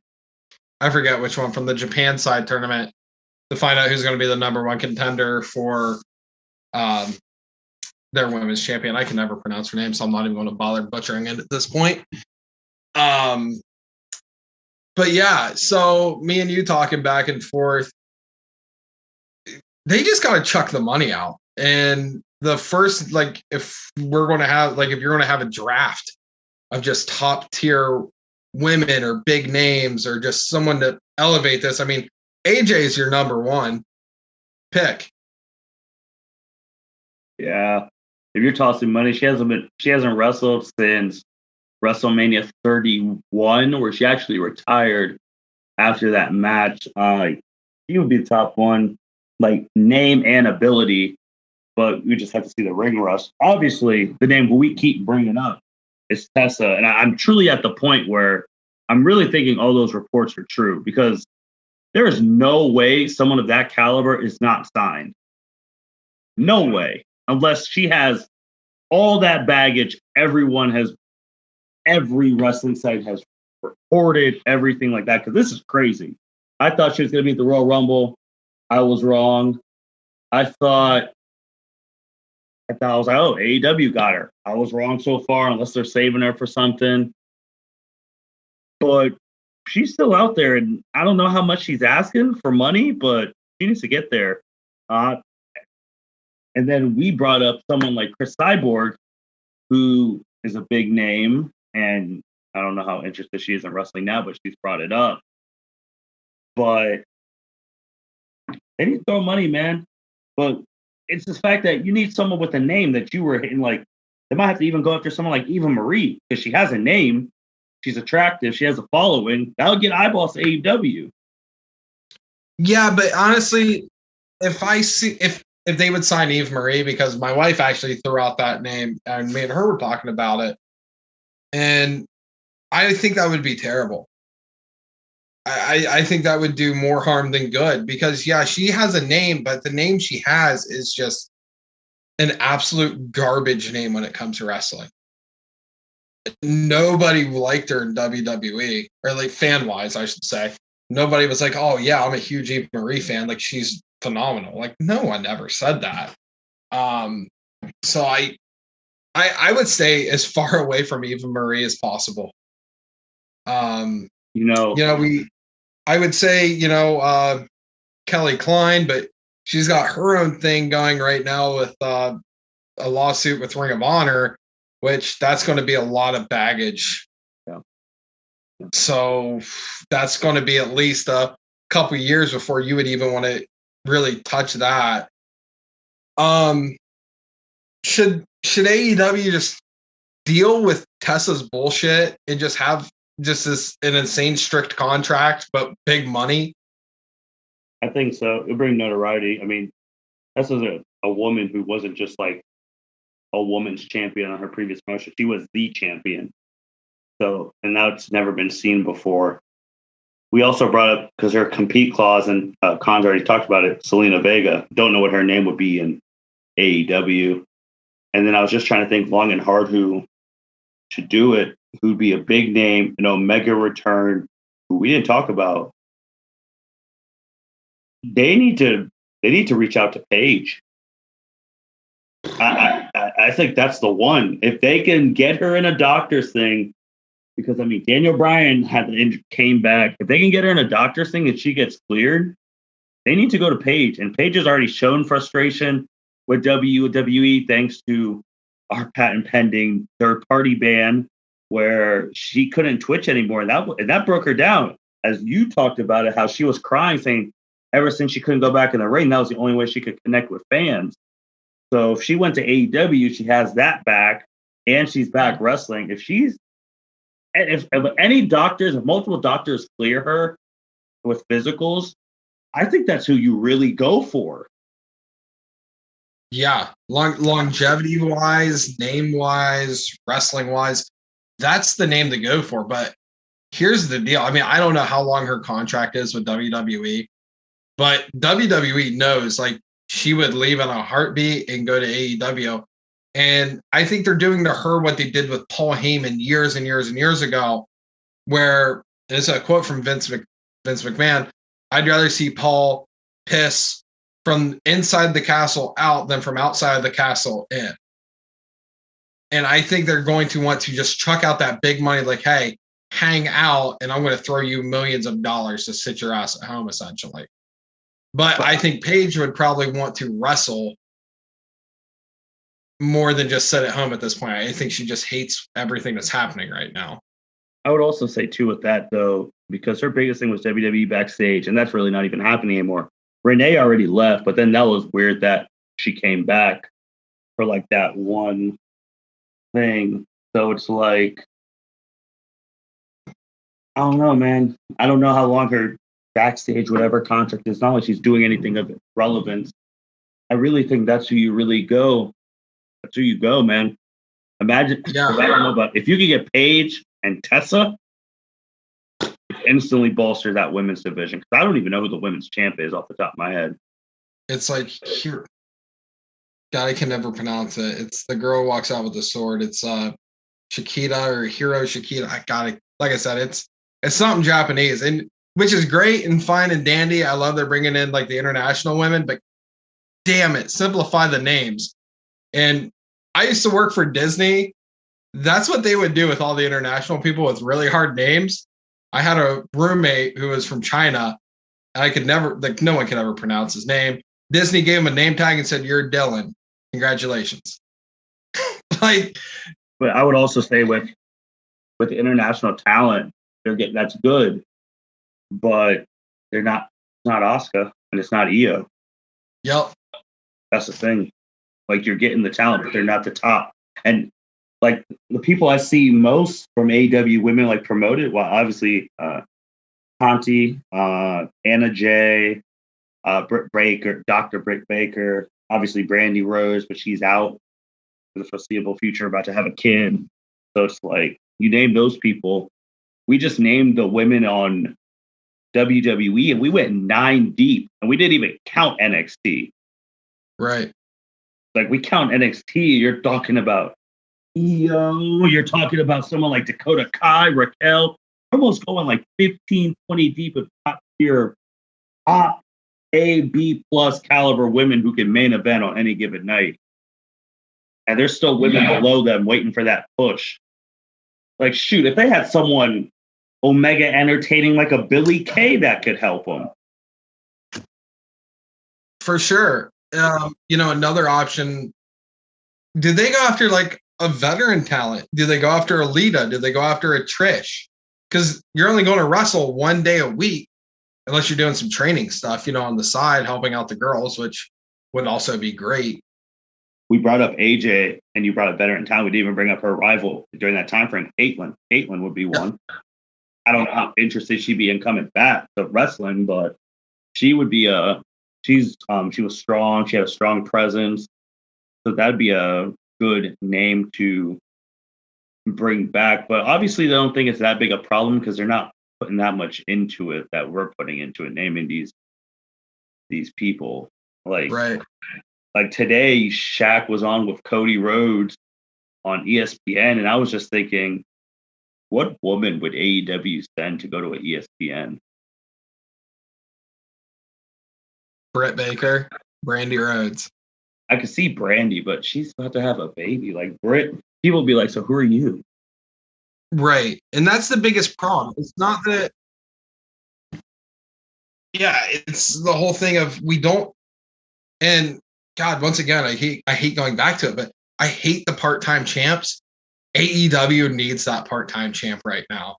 S2: forget which one from the Japan side tournament to find out who's going to be the number one contender for their women's champion. I can never pronounce her name, so I'm not even going to bother butchering it at this point. But yeah, so me and you talking back and forth, they just got to chuck the money out. And the first, like, if you're going to have a draft of just top tier women or big names or just someone to elevate this, I mean, AJ is your number one pick.
S1: Yeah. If you're tossing money, she hasn't wrestled since WrestleMania 31, where she actually retired after that match. She would be the top one, like name and ability, but we just have to see the ring rust. Obviously, the name we keep bringing up is Tessa, and I'm truly at the point where I'm really thinking all those reports are true, because there is no way someone of that caliber is not signed. No way, unless she has all that baggage. Every wrestling site has reported everything like that, because this is crazy. I thought she was going to be at the Royal Rumble. I was wrong. I was like, oh, AEW got her. I was wrong so far, unless they're saving her for something. But she's still out there, and I don't know how much she's asking for money, but she needs to get there. And then we brought up someone like Chris Cyborg, who is a big name, and I don't know how interested she is in wrestling now, but she's brought it up. But they need to throw money, man. But it's the fact that you need someone with a name that you were hitting. Like, they might have to even go after someone like Eva Marie, because she has a name. She's attractive. She has a following. That'll get eyeballs to AEW.
S2: Yeah, but honestly, if they would sign Eve Marie, because my wife actually threw out that name and me and her were talking about it, and I think that would be terrible. I think that would do more harm than good, because yeah, she has a name, but the name she has is just an absolute garbage name when it comes to wrestling. Nobody liked her in WWE, or like fan wise, I should say. Nobody was like, oh yeah, I'm a huge Eve Marie fan. Like, she's phenomenal. Like, no one ever said that. So I would stay as far away from Eva Marie as possible. I would say, Kelly Klein, but she's got her own thing going right now with a lawsuit with Ring of Honor, which that's going to be a lot of baggage.
S1: Yeah.
S2: So that's going to be at least a couple years before you would even want to really touch that. Should AEW just deal with Tessa's bullshit and just have just an insane strict contract but big money?
S1: I think so. It'll bring notoriety. I mean, Tessa's a woman who wasn't just like a woman's champion on her previous promotion. She was the champion. So, and that's never been seen before. We also brought up, because her compete clause, and Khan's already talked about it, Selena Vega. Don't know what her name would be in AEW. And then I was just trying to think long and hard who should do it, who'd be a big name, an Omega return, who we didn't talk about. They need to reach out to Paige. I think that's the one. If they can get her in a doctor's thing, because I mean, Daniel Bryan came back. If they can get her in a doctor's thing and she gets cleared, they need to go to Paige. And Paige has already shown frustration with WWE thanks to our patent pending third party ban, where she couldn't twitch anymore, and that broke her down. As you talked about it, how she was crying, saying ever since she couldn't go back in the ring, that was the only way she could connect with fans. So if she went to AEW, she has that back, and she's back wrestling. If any doctors, if multiple doctors clear her with physicals, I think that's who you really go for.
S2: Yeah, longevity wise, name wise, wrestling wise, that's the name to go for. But here's the deal. I mean, I don't know how long her contract is with WWE, but WWE knows, like, she would leave in a heartbeat and go to AEW. And I think they're doing to her what they did with Paul Heyman years and years and years ago, where it's a quote from Vince McMahon: "I'd rather see Paul piss from inside the castle out than from outside of the castle in." And I think they're going to want to just chuck out that big money, like, hey, hang out and I'm going to throw you millions of dollars to sit your ass at home, essentially. But I think Paige would probably want to wrestle more than just sit at home at this point. I think she just hates everything that's happening right now.
S1: I would also say, too, with that, though, because her biggest thing was WWE backstage, and that's really not even happening anymore. Renee already left, but then that was weird that she came back for, like, that one thing. So it's like, I don't know, man. I don't know how long her backstage, whatever contract is. Not like she's doing anything of relevance. I really think that's who you really go. That's who you go, man. Imagine, I don't know, but if you could get Paige and Tessa, instantly bolster that women's division. Because I don't even know who the women's champ is off the top of my head.
S2: It's like, here, God, I can never pronounce it. It's the girl who walks out with the sword. It's Shikita or Hiro Shikita. I got it. Like I said, it's something Japanese, and which is great and fine and dandy. I love they're bringing in like the international women, but damn it, simplify the names. And I used to work for Disney. That's what they would do with all the international people with really hard names. I had a roommate who was from China, and I could never, like, no one could ever pronounce his name. Disney gave him a name tag and said, "You're Dylan. Congratulations." Like,
S1: but I would also say with the international talent, that's good, but they're not. It's not Asuka and it's not Io.
S2: Yep.
S1: That's the thing. Like, you're getting the talent, but they're not the top. And like the people I see most from AEW women like promoted, well, obviously Conti, Anna Jay, Britt Baker, Dr. Britt Baker, obviously Brandy Rose, but she's out for the foreseeable future, about to have a kid. So it's like, you name those people. We just named the women on WWE, and we went 9 deep, and we didn't even count NXT.
S2: Right.
S1: Like, we count NXT, you're talking about Io, you're talking about someone like Dakota Kai, Raquel, almost going like 15, 20 deep of top tier, top A, B plus caliber women who can main event on any given night. And there's still women below them waiting for that push. Like, shoot, if they had someone Omega entertaining like a Billy Kay, that could help them.
S2: For sure. Another option. Did they go after like a veteran talent? Did they go after a Lita? Did they go after a Trish? Because you're only going to wrestle 1 day a week, unless you're doing some training stuff, on the side, helping out the girls, which would also be great.
S1: We brought up AJ, and you brought up veteran talent. We didn't even bring up her rival during that time frame, Caitlyn. Caitlyn would be one. I don't know how interested she'd be in coming back to wrestling, but she would be she was strong. She had a strong presence. So that'd be a good name to bring back. But obviously, they don't think it's that big a problem because they're not putting that much into it that we're putting into it, naming these people. Like,
S2: right.
S1: Like today, Shaq was on with Cody Rhodes on ESPN, and I was just thinking, what woman would AEW send to go to an ESPN?
S2: Britt Baker, Brandy Rhodes.
S1: I could see Brandy, but she's about to have a baby. Like, Britt, people will be like, so who are you?
S2: Right. And that's the biggest problem. It's not that. Yeah, it's the whole thing of we don't. And God, once again, I hate going back to it, but I hate the part-time champs. AEW needs that part-time champ right now.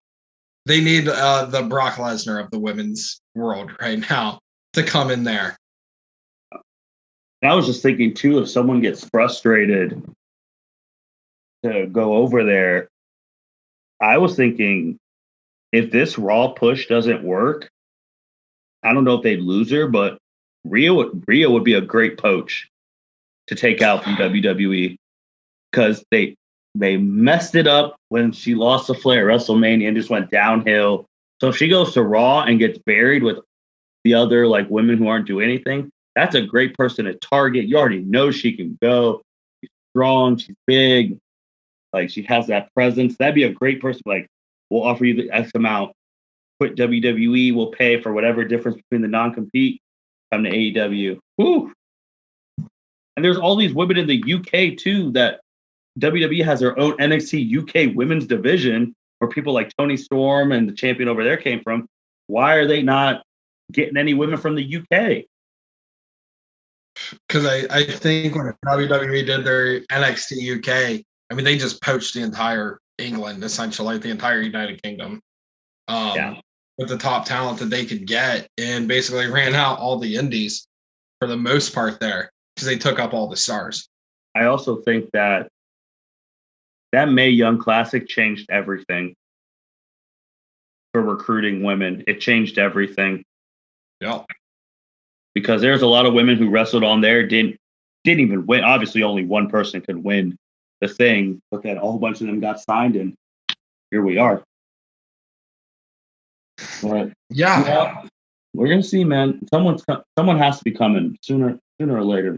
S2: They need the Brock Lesnar of the women's world right now to come in there.
S1: And I was just thinking, too, if someone gets frustrated to go over there, I was thinking, if this Raw push doesn't work, I don't know if they'd lose her, but Rhea would be a great poach to take out from WWE because they messed it up when she lost to Flair at WrestleMania and just went downhill. So if she goes to Raw and gets buried with the other like women who aren't doing anything, that's a great person to target. You already know she can go. She's strong. She's big. Like, she has that presence. That'd be a great person. Like, we'll offer you the X amount. Quit WWE. We'll pay for whatever difference between the non-compete. Come to AEW. Woo! And there's all these women in the UK too that WWE has their own NXT UK women's division where people like Tony Storm and the champion over there came from, why are they not getting any women from the UK?
S2: Because I think when WWE did their NXT UK, I mean, they just poached the entire England, essentially, the entire United Kingdom, with the top talent that they could get, and basically ran out all the indies for the most part there because they took up all the stars.
S1: I also think that Mae Young Classic changed everything for recruiting women. It changed everything.
S2: Yeah.
S1: Because there's a lot of women who wrestled on there, didn't even win. Obviously, only one person could win the thing, but then a whole bunch of them got signed, and here we are. But
S2: yeah,
S1: we're gonna see, man. Someone has to be coming sooner or later.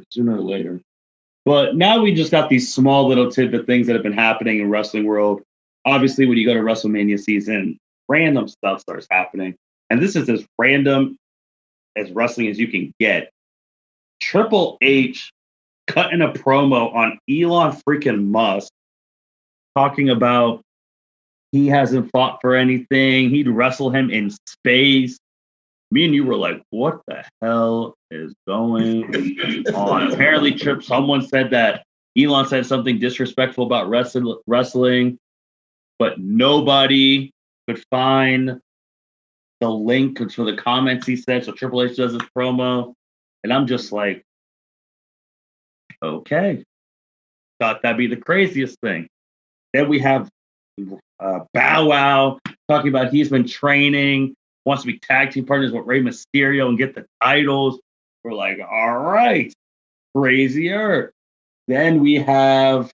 S1: But now we just got these small little tidbit things that have been happening in wrestling world. Obviously, when you go to WrestleMania season, random stuff starts happening, and this is as random as wrestling as you can get. Triple H cutting a promo on Elon freaking Musk, talking about he hasn't fought for anything. He'd wrestle him in space. Me and you were like, what the hell is going on? Apparently, someone said that Elon said something disrespectful about wrestling, but nobody could find the link for the comments he said. So Triple H does this promo, and I'm just like, okay. Thought that'd be the craziest thing. Then we have Bow Wow talking about he's been training, wants to be tag team partners with Rey Mysterio and get the titles. We're like, all right, crazier. Then we have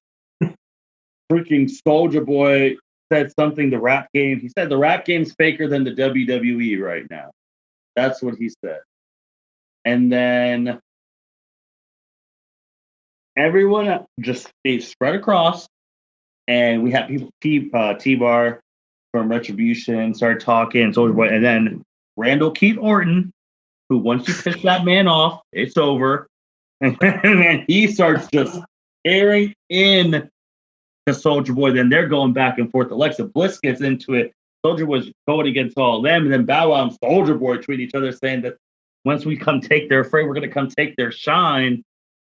S1: freaking Soulja Boy said something, the rap game. He said the rap game's faker than the WWE right now. That's what he said. And then everyone just they spread across, and we had people, T-Bar from Retribution started talking, Soulja Boy, and then Randall Keith Orton, who once you piss that man off, it's over. And then he starts just airing in to Soulja Boy. Then they're going back and forth. Alexa Bliss gets into it. Soulja Boy's going against all of them, and then Bow Wow and Soulja Boy tweet each other saying that once we come take their freight, we're going to come take their shine.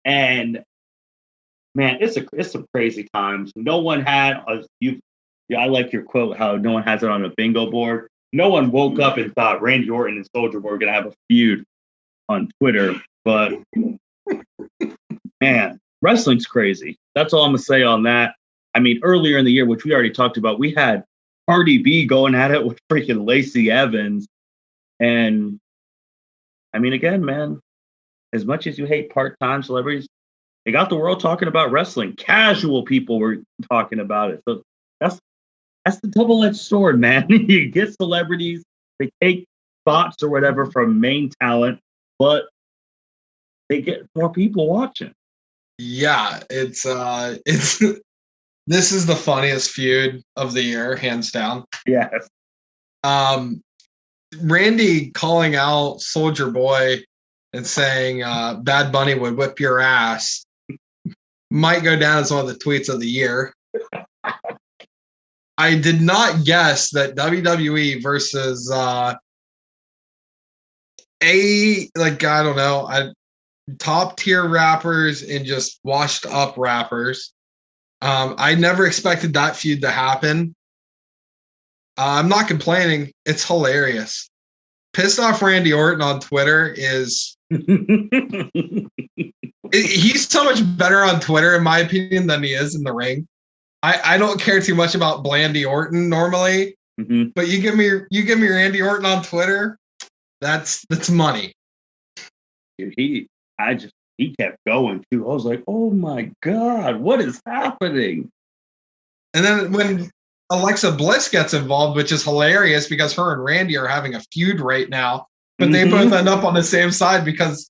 S1: And man, it's some crazy times. No one had I like your quote, how no one has it on a bingo board. No one woke up and thought Randy Orton and Soulja Boy were going to have a feud on Twitter. But man, wrestling's crazy. That's all I'm going to say on that. I mean, earlier in the year, which we already talked about, we had Cardi B going at it with freaking Lacey Evans. And I mean, again, man, as much as you hate part-time celebrities, they got the world talking about wrestling. Casual people were talking about it. So that's the double-edged sword, man. You get celebrities, they take spots or whatever from main talent, but they get more people watching.
S2: Yeah, it's this is the funniest feud of the year, hands down.
S1: Yes.
S2: Randy calling out Soulja Boy and saying Bad Bunny would whip your ass might go down as one of the tweets of the year. I did not guess that WWE versus top tier rappers and just washed up rappers. I never expected that feud to happen. I'm not complaining. It's hilarious. Pissed off Randy Orton on Twitter is he's so much better on Twitter, in my opinion, than he is in the ring. I don't care too much about Blandy Orton normally, but you give me Randy Orton on Twitter, that's money.
S1: Dude, he kept going too. I was like, oh my God, what is happening?
S2: And then when Alexa Bliss gets involved, which is hilarious because her and Randy are having a feud right now, but they both end up on the same side because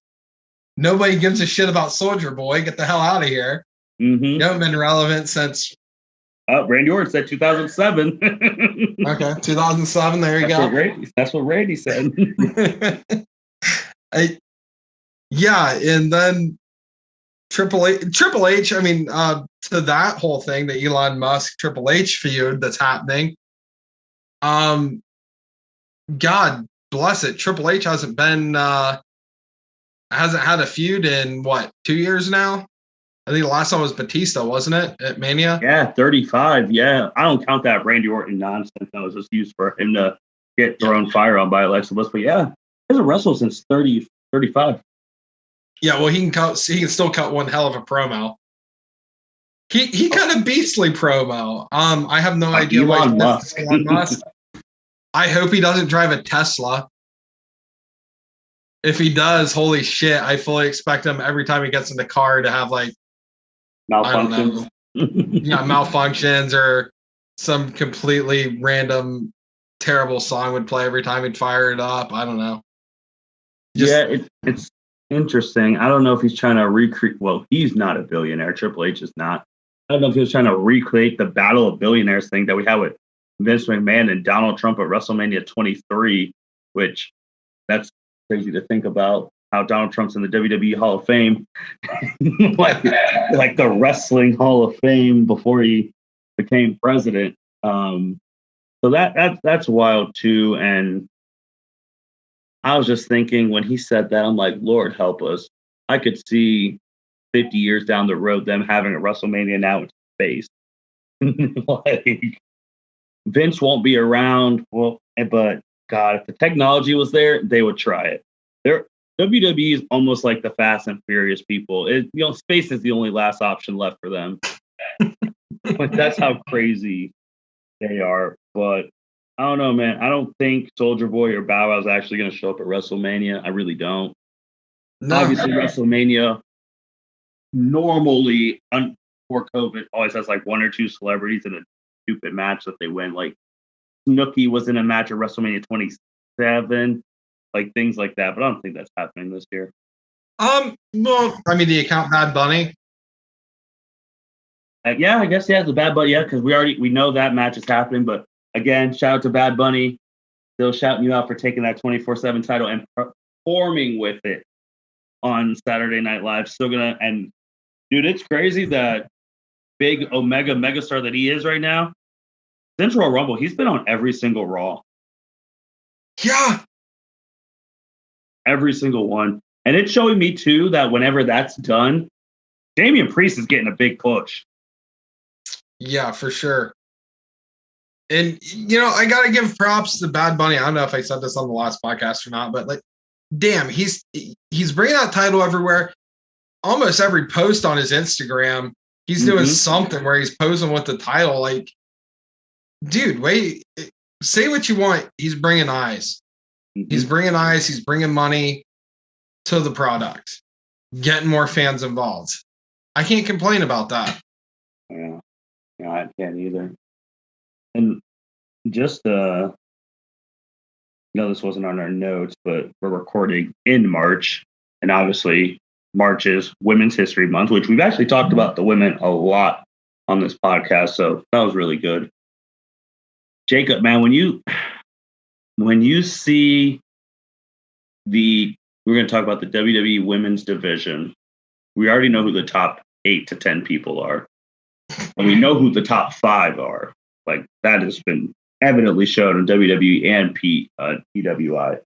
S2: nobody gives a shit about Soulja Boy. Get the hell out of here. You haven't been relevant since.
S1: Randy Orton said 2007.
S2: Okay, 2007. There you go.
S1: That's what Randy said.
S2: Yeah, and then Triple H. I mean, to that whole thing, the Elon Musk Triple H feud that's happening. God bless it. Triple H hasn't had a feud in 2 years now? I think the last one was Batista, wasn't it? At Mania?
S1: Yeah, 35. Yeah. I don't count that Randy Orton nonsense. That was just used for him to get thrown fire on by Alexa Bliss. But yeah, he hasn't wrestled since 35.
S2: Yeah, well, he can still cut one hell of a promo. He cut a beastly promo. I have no idea
S1: Elon Musk.
S2: Elon Musk. I hope he doesn't drive a Tesla. If he does, holy shit, I fully expect him every time he gets in the car to have
S1: Malfunctions.
S2: Malfunctions or some completely random terrible song would play every time he'd fire it up. I don't know.
S1: It's interesting. I don't know if he's trying to recreate. Well, he's not a billionaire. Triple H is not. I don't know if he was trying to recreate the Battle of Billionaires thing that we had with Vince McMahon and Donald Trump at WrestleMania 23, which that's crazy to think about. How Donald Trump's in the WWE Hall of Fame, like the Wrestling Hall of Fame before he became president. So that's wild too. And I was just thinking when he said that, I'm like, Lord help us. I could see 50 years down the road them having a WrestleMania now in space. Like Vince won't be around. Well, but God, if the technology was there, they would try it. WWE is almost like the Fast and Furious people. Space is the only last option left for them. Like that's how crazy they are. But I don't know, man. I don't think Soulja Boy or Bow Wow is actually going to show up at WrestleMania. I really don't. No. Obviously, WrestleMania normally before COVID always has like one or two celebrities in a stupid match that they win. Like Snooki was in a match at WrestleMania 27. Like things like that, but I don't think that's happening this year.
S2: Well, I mean, the account Bad Bunny.
S1: Yeah, I guess the Bad Bunny, because we know that match is happening. But again, shout out to Bad Bunny, still shouting you out for taking that 24/7 title and performing with it on Saturday Night Live. Still and dude, it's crazy that big Omega megastar that he is right now. Since Royal Rumble, he's been on every single Raw.
S2: Yeah.
S1: Every single one. And it's showing me, too, that whenever that's done, Damian Priest is getting a big push.
S2: Yeah, for sure. And, I got to give props to Bad Bunny. I don't know if I said this on the last podcast or not, but, damn, he's bringing that title everywhere. Almost every post on his Instagram, he's doing something where he's posing with the title. Like, dude, wait, say what you want. He's bringing eyes. He's bringing eyes. He's bringing money to the product, getting more fans involved. I can't complain about that.
S1: Yeah, I can't either. And just, this wasn't on our notes, but we're recording in March. And obviously, March is Women's History Month, which we've actually talked about the women a lot on this podcast. So that was really good. Jacob, man, when you see we're going to talk about the WWE Women's Division. We already know who the top 8 to 10 people are. And we know who the top 5 are. Like, that has been evidently shown on WWE and PWI.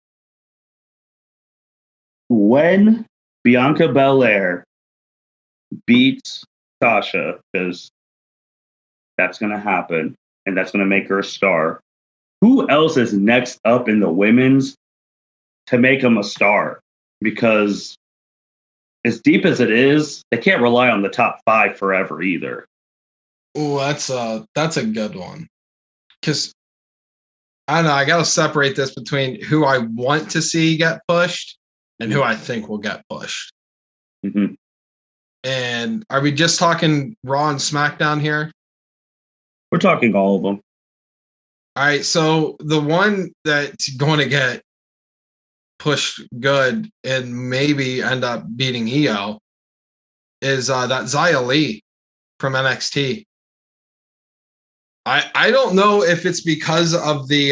S1: When Bianca Belair beats Sasha, because that's going to happen, and that's going to make her a star, who else is next up in the women's to make them a star? Because as deep as it is, they can't rely on the top 5 forever either.
S2: Oh, that's a good one. Because I don't know, I got to separate this between who I want to see get pushed and who I think will get pushed.
S1: Mm-hmm.
S2: And are we just talking Raw and SmackDown here?
S1: We're talking all of them.
S2: All right, so the one that's going to get pushed good and maybe end up beating Io is that Xia Li from NXT. I don't know if it's because of the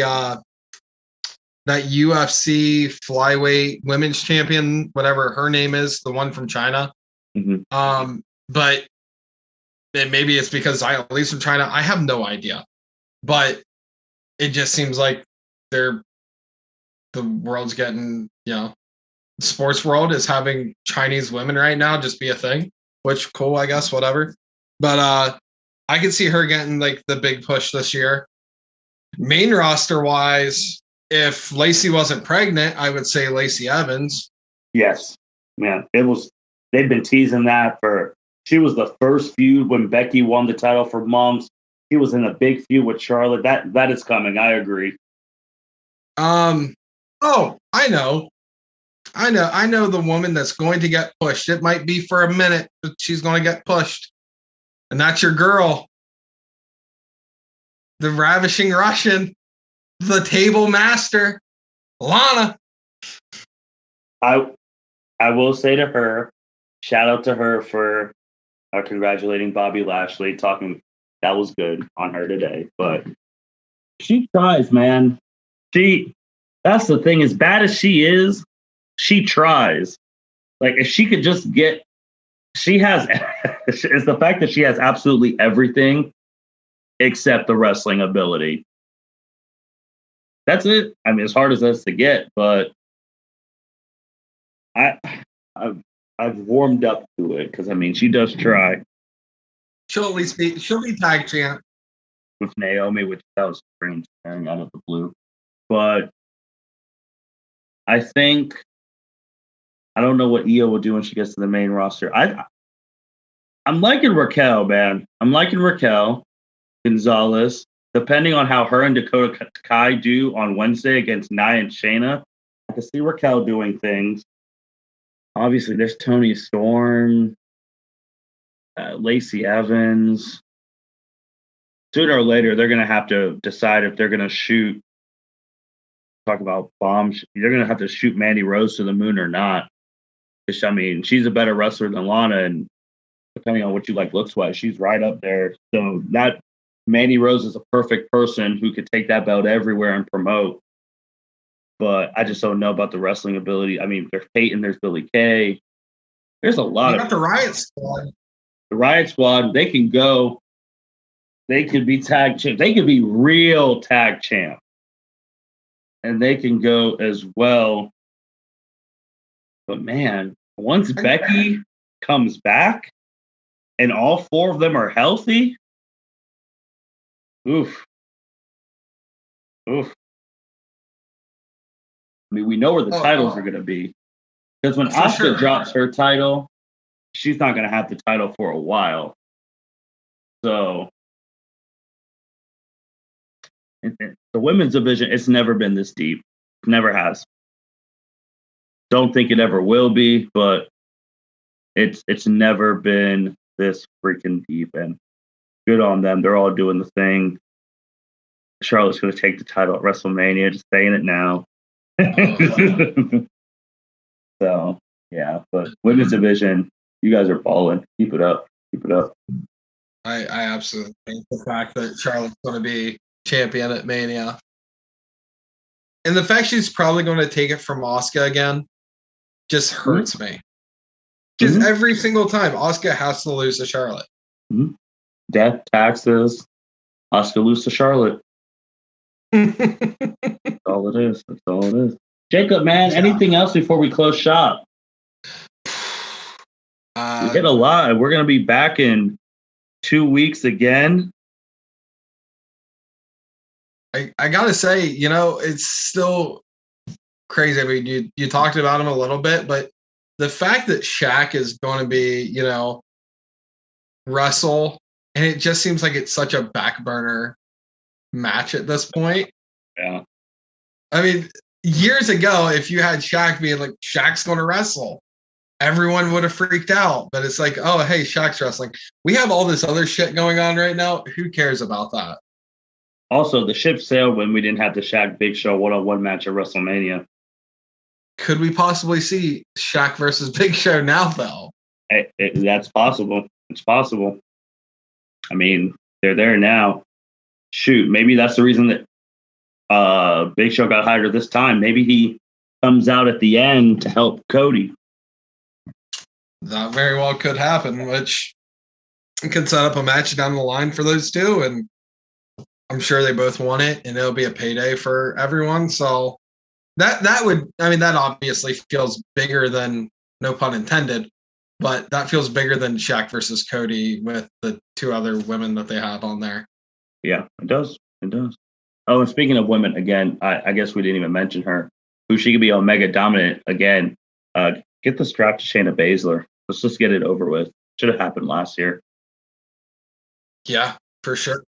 S2: that UFC flyweight women's champion, whatever her name is, the one from China.
S1: Mm-hmm.
S2: But maybe it's because Xia Li's from China. I have no idea. But it just seems like the world's getting, sports world is having Chinese women right now just be a thing, which cool, I guess, whatever. But I could see her getting like the big push this year. Main roster wise, if Lacey wasn't pregnant, I would say Lacey Evans.
S1: Yes, man. They've been teasing that she was the first feud when Becky won the title for months. She was in a big feud with Charlotte. That is coming. I agree.
S2: Oh, I know the woman that's going to get pushed. It might be for a minute, but she's going to get pushed. And that's your girl. The ravishing Russian, the table master, Lana.
S1: I will say to her, shout out to her for congratulating Bobby Lashley, talking that was good on her today. But she tries, man. That's the thing. As bad as she is, she tries. Like if she could just she has it's the fact that she has absolutely everything except the wrestling ability. That's it. I mean, as hard as that's to get, but I've warmed up to it because I mean she does try.
S2: She'll be tag champ
S1: With Naomi, which that was strange staring out of the blue. But I think I don't know what Io will do when she gets to the main roster. I'm liking Raquel, man. I'm liking Raquel Gonzalez. Depending on how her and Dakota Kai do on Wednesday against Nia and Shayna, I can see Raquel doing things. Obviously, there's Toni Storm, Lacey Evans. Sooner or later, they're going to have to decide if they're going to talk about bombs. They're going to have to shoot Mandy Rose to the moon or not. I mean, she's a better wrestler than Lana, and depending on what you like looks-wise, she's right up there. So that Mandy Rose is a perfect person who could take that belt everywhere and promote. But I just don't know about the wrestling ability. I mean, there's Peyton, there's Billie Kay. There's a lot
S2: of the Riot Squad.
S1: The Riot Squad, they can go. They could be tag champ. They could be real tag champ. And they can go as well. But man, once Becky comes back and all four of them are healthy, oof. I mean, we know where the titles are going to be. Because when Asuka drops her title, she's not going to have the title for a while. So, the women's division, it's never been this deep. It never has. Don't think it ever will be, but it's never been this freaking deep. And good on them. They're all doing the thing. Charlotte's going to take the title at WrestleMania. Just saying it now. So, yeah. But women's division, you guys are balling. Keep it up. Keep it up.
S2: I absolutely think the fact that Charlotte's going to be champion at Mania. And the fact she's probably going to take it from Asuka again just hurts me. Because every single time, Asuka has to lose to Charlotte.
S1: Death, taxes, Asuka lose to Charlotte. That's all it is. That's all it is. Jacob, man, anything else before we close shop? We hit a lot. We're going to be back in 2 weeks again.
S2: I got to say, it's still crazy. I mean, you talked about him a little bit, but the fact that Shaq is going to be, wrestle, and it just seems like it's such a back burner match at this point.
S1: Yeah.
S2: I mean, years ago, if you had Shaq being like, Shaq's going to wrestle, everyone would have freaked out. But it's like, oh, hey, Shaq's wrestling. We have all this other shit going on right now. Who cares about that?
S1: Also, the ship sailed when we didn't have the Shaq Big Show one-on-one match at WrestleMania.
S2: Could we possibly see Shaq versus Big Show now, though?
S1: That's possible. It's possible. I mean, they're there now. Shoot, maybe that's the reason that Big Show got hired this time. Maybe he comes out at the end to help Cody.
S2: That very well could happen, which could set up a match down the line for those two. And I'm sure they both want it, and it'll be a payday for everyone. So that would, I mean, that obviously feels bigger than, no pun intended, but that feels bigger than Shaq versus Cody with the two other women that they have on there.
S1: Yeah, it does. It does. Oh, and speaking of women, again, I guess we didn't even mention her. Who she could be Omega dominant again. Get the strap to Shayna Baszler. Let's just get it over with. Should have happened last year.
S2: Yeah, for sure.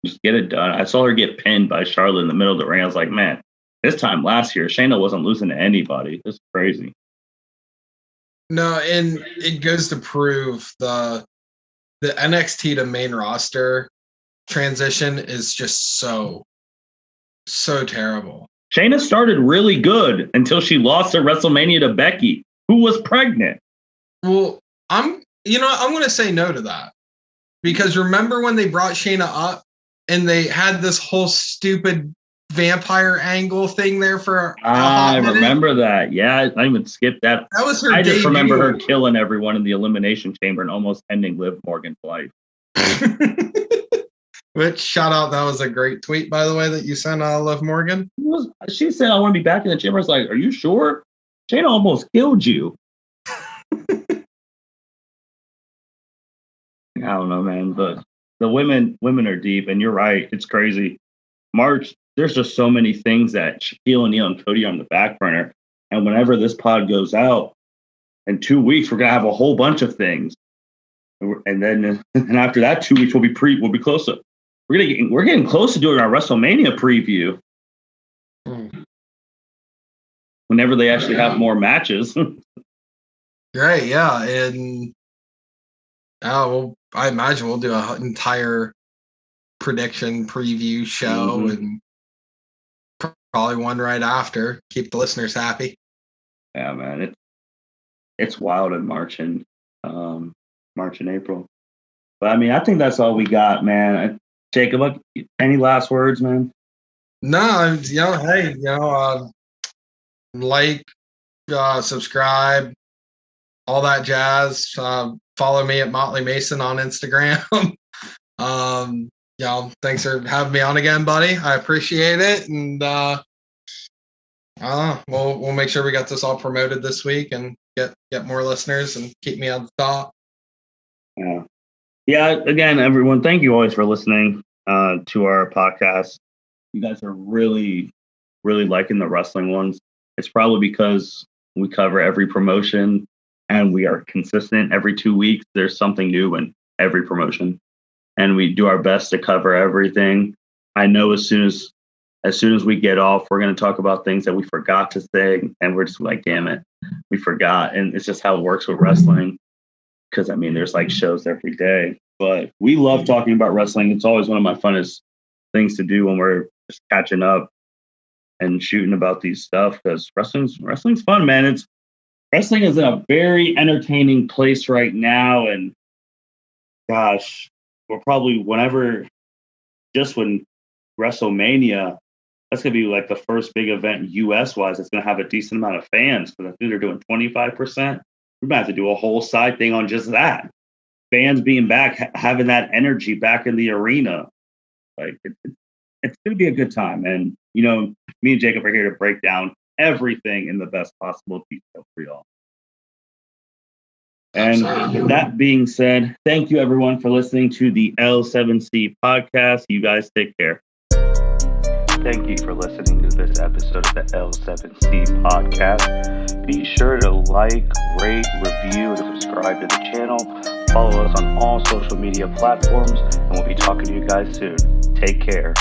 S1: Just get it done. I saw her get pinned by Charlotte in the middle of the ring. I was like, man, this time last year, Shayna wasn't losing to anybody. This is crazy.
S2: No, and it goes to prove the NXT to main roster transition is just so terrible.
S1: Shayna started really good until she lost at WrestleMania to Becky, who was pregnant.
S2: Well, I'm going to say no to that, because remember when they brought Shayna up and they had this whole stupid vampire angle thing there for
S1: I remember that. Yeah, I even skipped that.
S2: That was her.
S1: I just remember her killing everyone in the Elimination Chamber and almost ending Liv Morgan's life.
S2: Which, shout out, that was a great tweet, by the way, that you sent Liv Morgan.
S1: She said, I want to be back in the chamber. I was like, are you sure? Shayna almost killed you. I don't know, man, but the women are deep, and you're right. It's crazy. March, there's just so many things that Shaquille O'Neal and Cody are on the back burner. And whenever this pod goes out in 2 weeks, we're gonna have a whole bunch of things. And then after that 2 weeks, we'll be close to. We're getting close to doing our WrestleMania preview. Whenever they actually have more matches.
S2: Right, yeah. And I imagine we'll do an entire prediction preview show, and probably one right after. Keep the listeners happy.
S1: Yeah, man. It's wild in March and April. But I mean, I think that's all we got, man. Jacob, any last words, man?
S2: No, hey, like, subscribe, all that jazz. Follow me at Motley Mason on Instagram. Thanks for having me on again, buddy. I appreciate it, and we'll make sure we got this all promoted this week and get more listeners and keep me on the top.
S1: Yeah. Again, everyone, thank you always for listening to our podcast. You guys are really, really liking the wrestling ones. It's probably because we cover every promotion and we are consistent. Every 2 weeks, there's something new in every promotion, and we do our best to cover everything. I know as soon as we get off, we're going to talk about things that we forgot to say, and we're just like, damn it, we forgot. And it's just how it works with wrestling. Because, I mean, there's like shows every day. But we love talking about wrestling. It's always one of my funnest things to do when we're just catching up and shooting about these stuff. Because wrestling's fun, man. Wrestling is in a very entertaining place right now. And gosh, we're probably when WrestleMania, that's going to be like the first big event US-wise. It's going to have a decent amount of fans. Because I think they're doing 25%. We're going to have to do a whole side thing on just that. Fans being back, having that energy back in the arena. Like, it's going to be a good time. And, me and Jacob are here to break down everything in the best possible detail for y'all. And with that being said, thank you, everyone, for listening to the L7C podcast. You guys take care. Thank you for listening to this episode of the L7C podcast. Be sure to like, rate, review, and subscribe to the channel. Follow us on all social media platforms, and we'll be talking to you guys soon. Take care.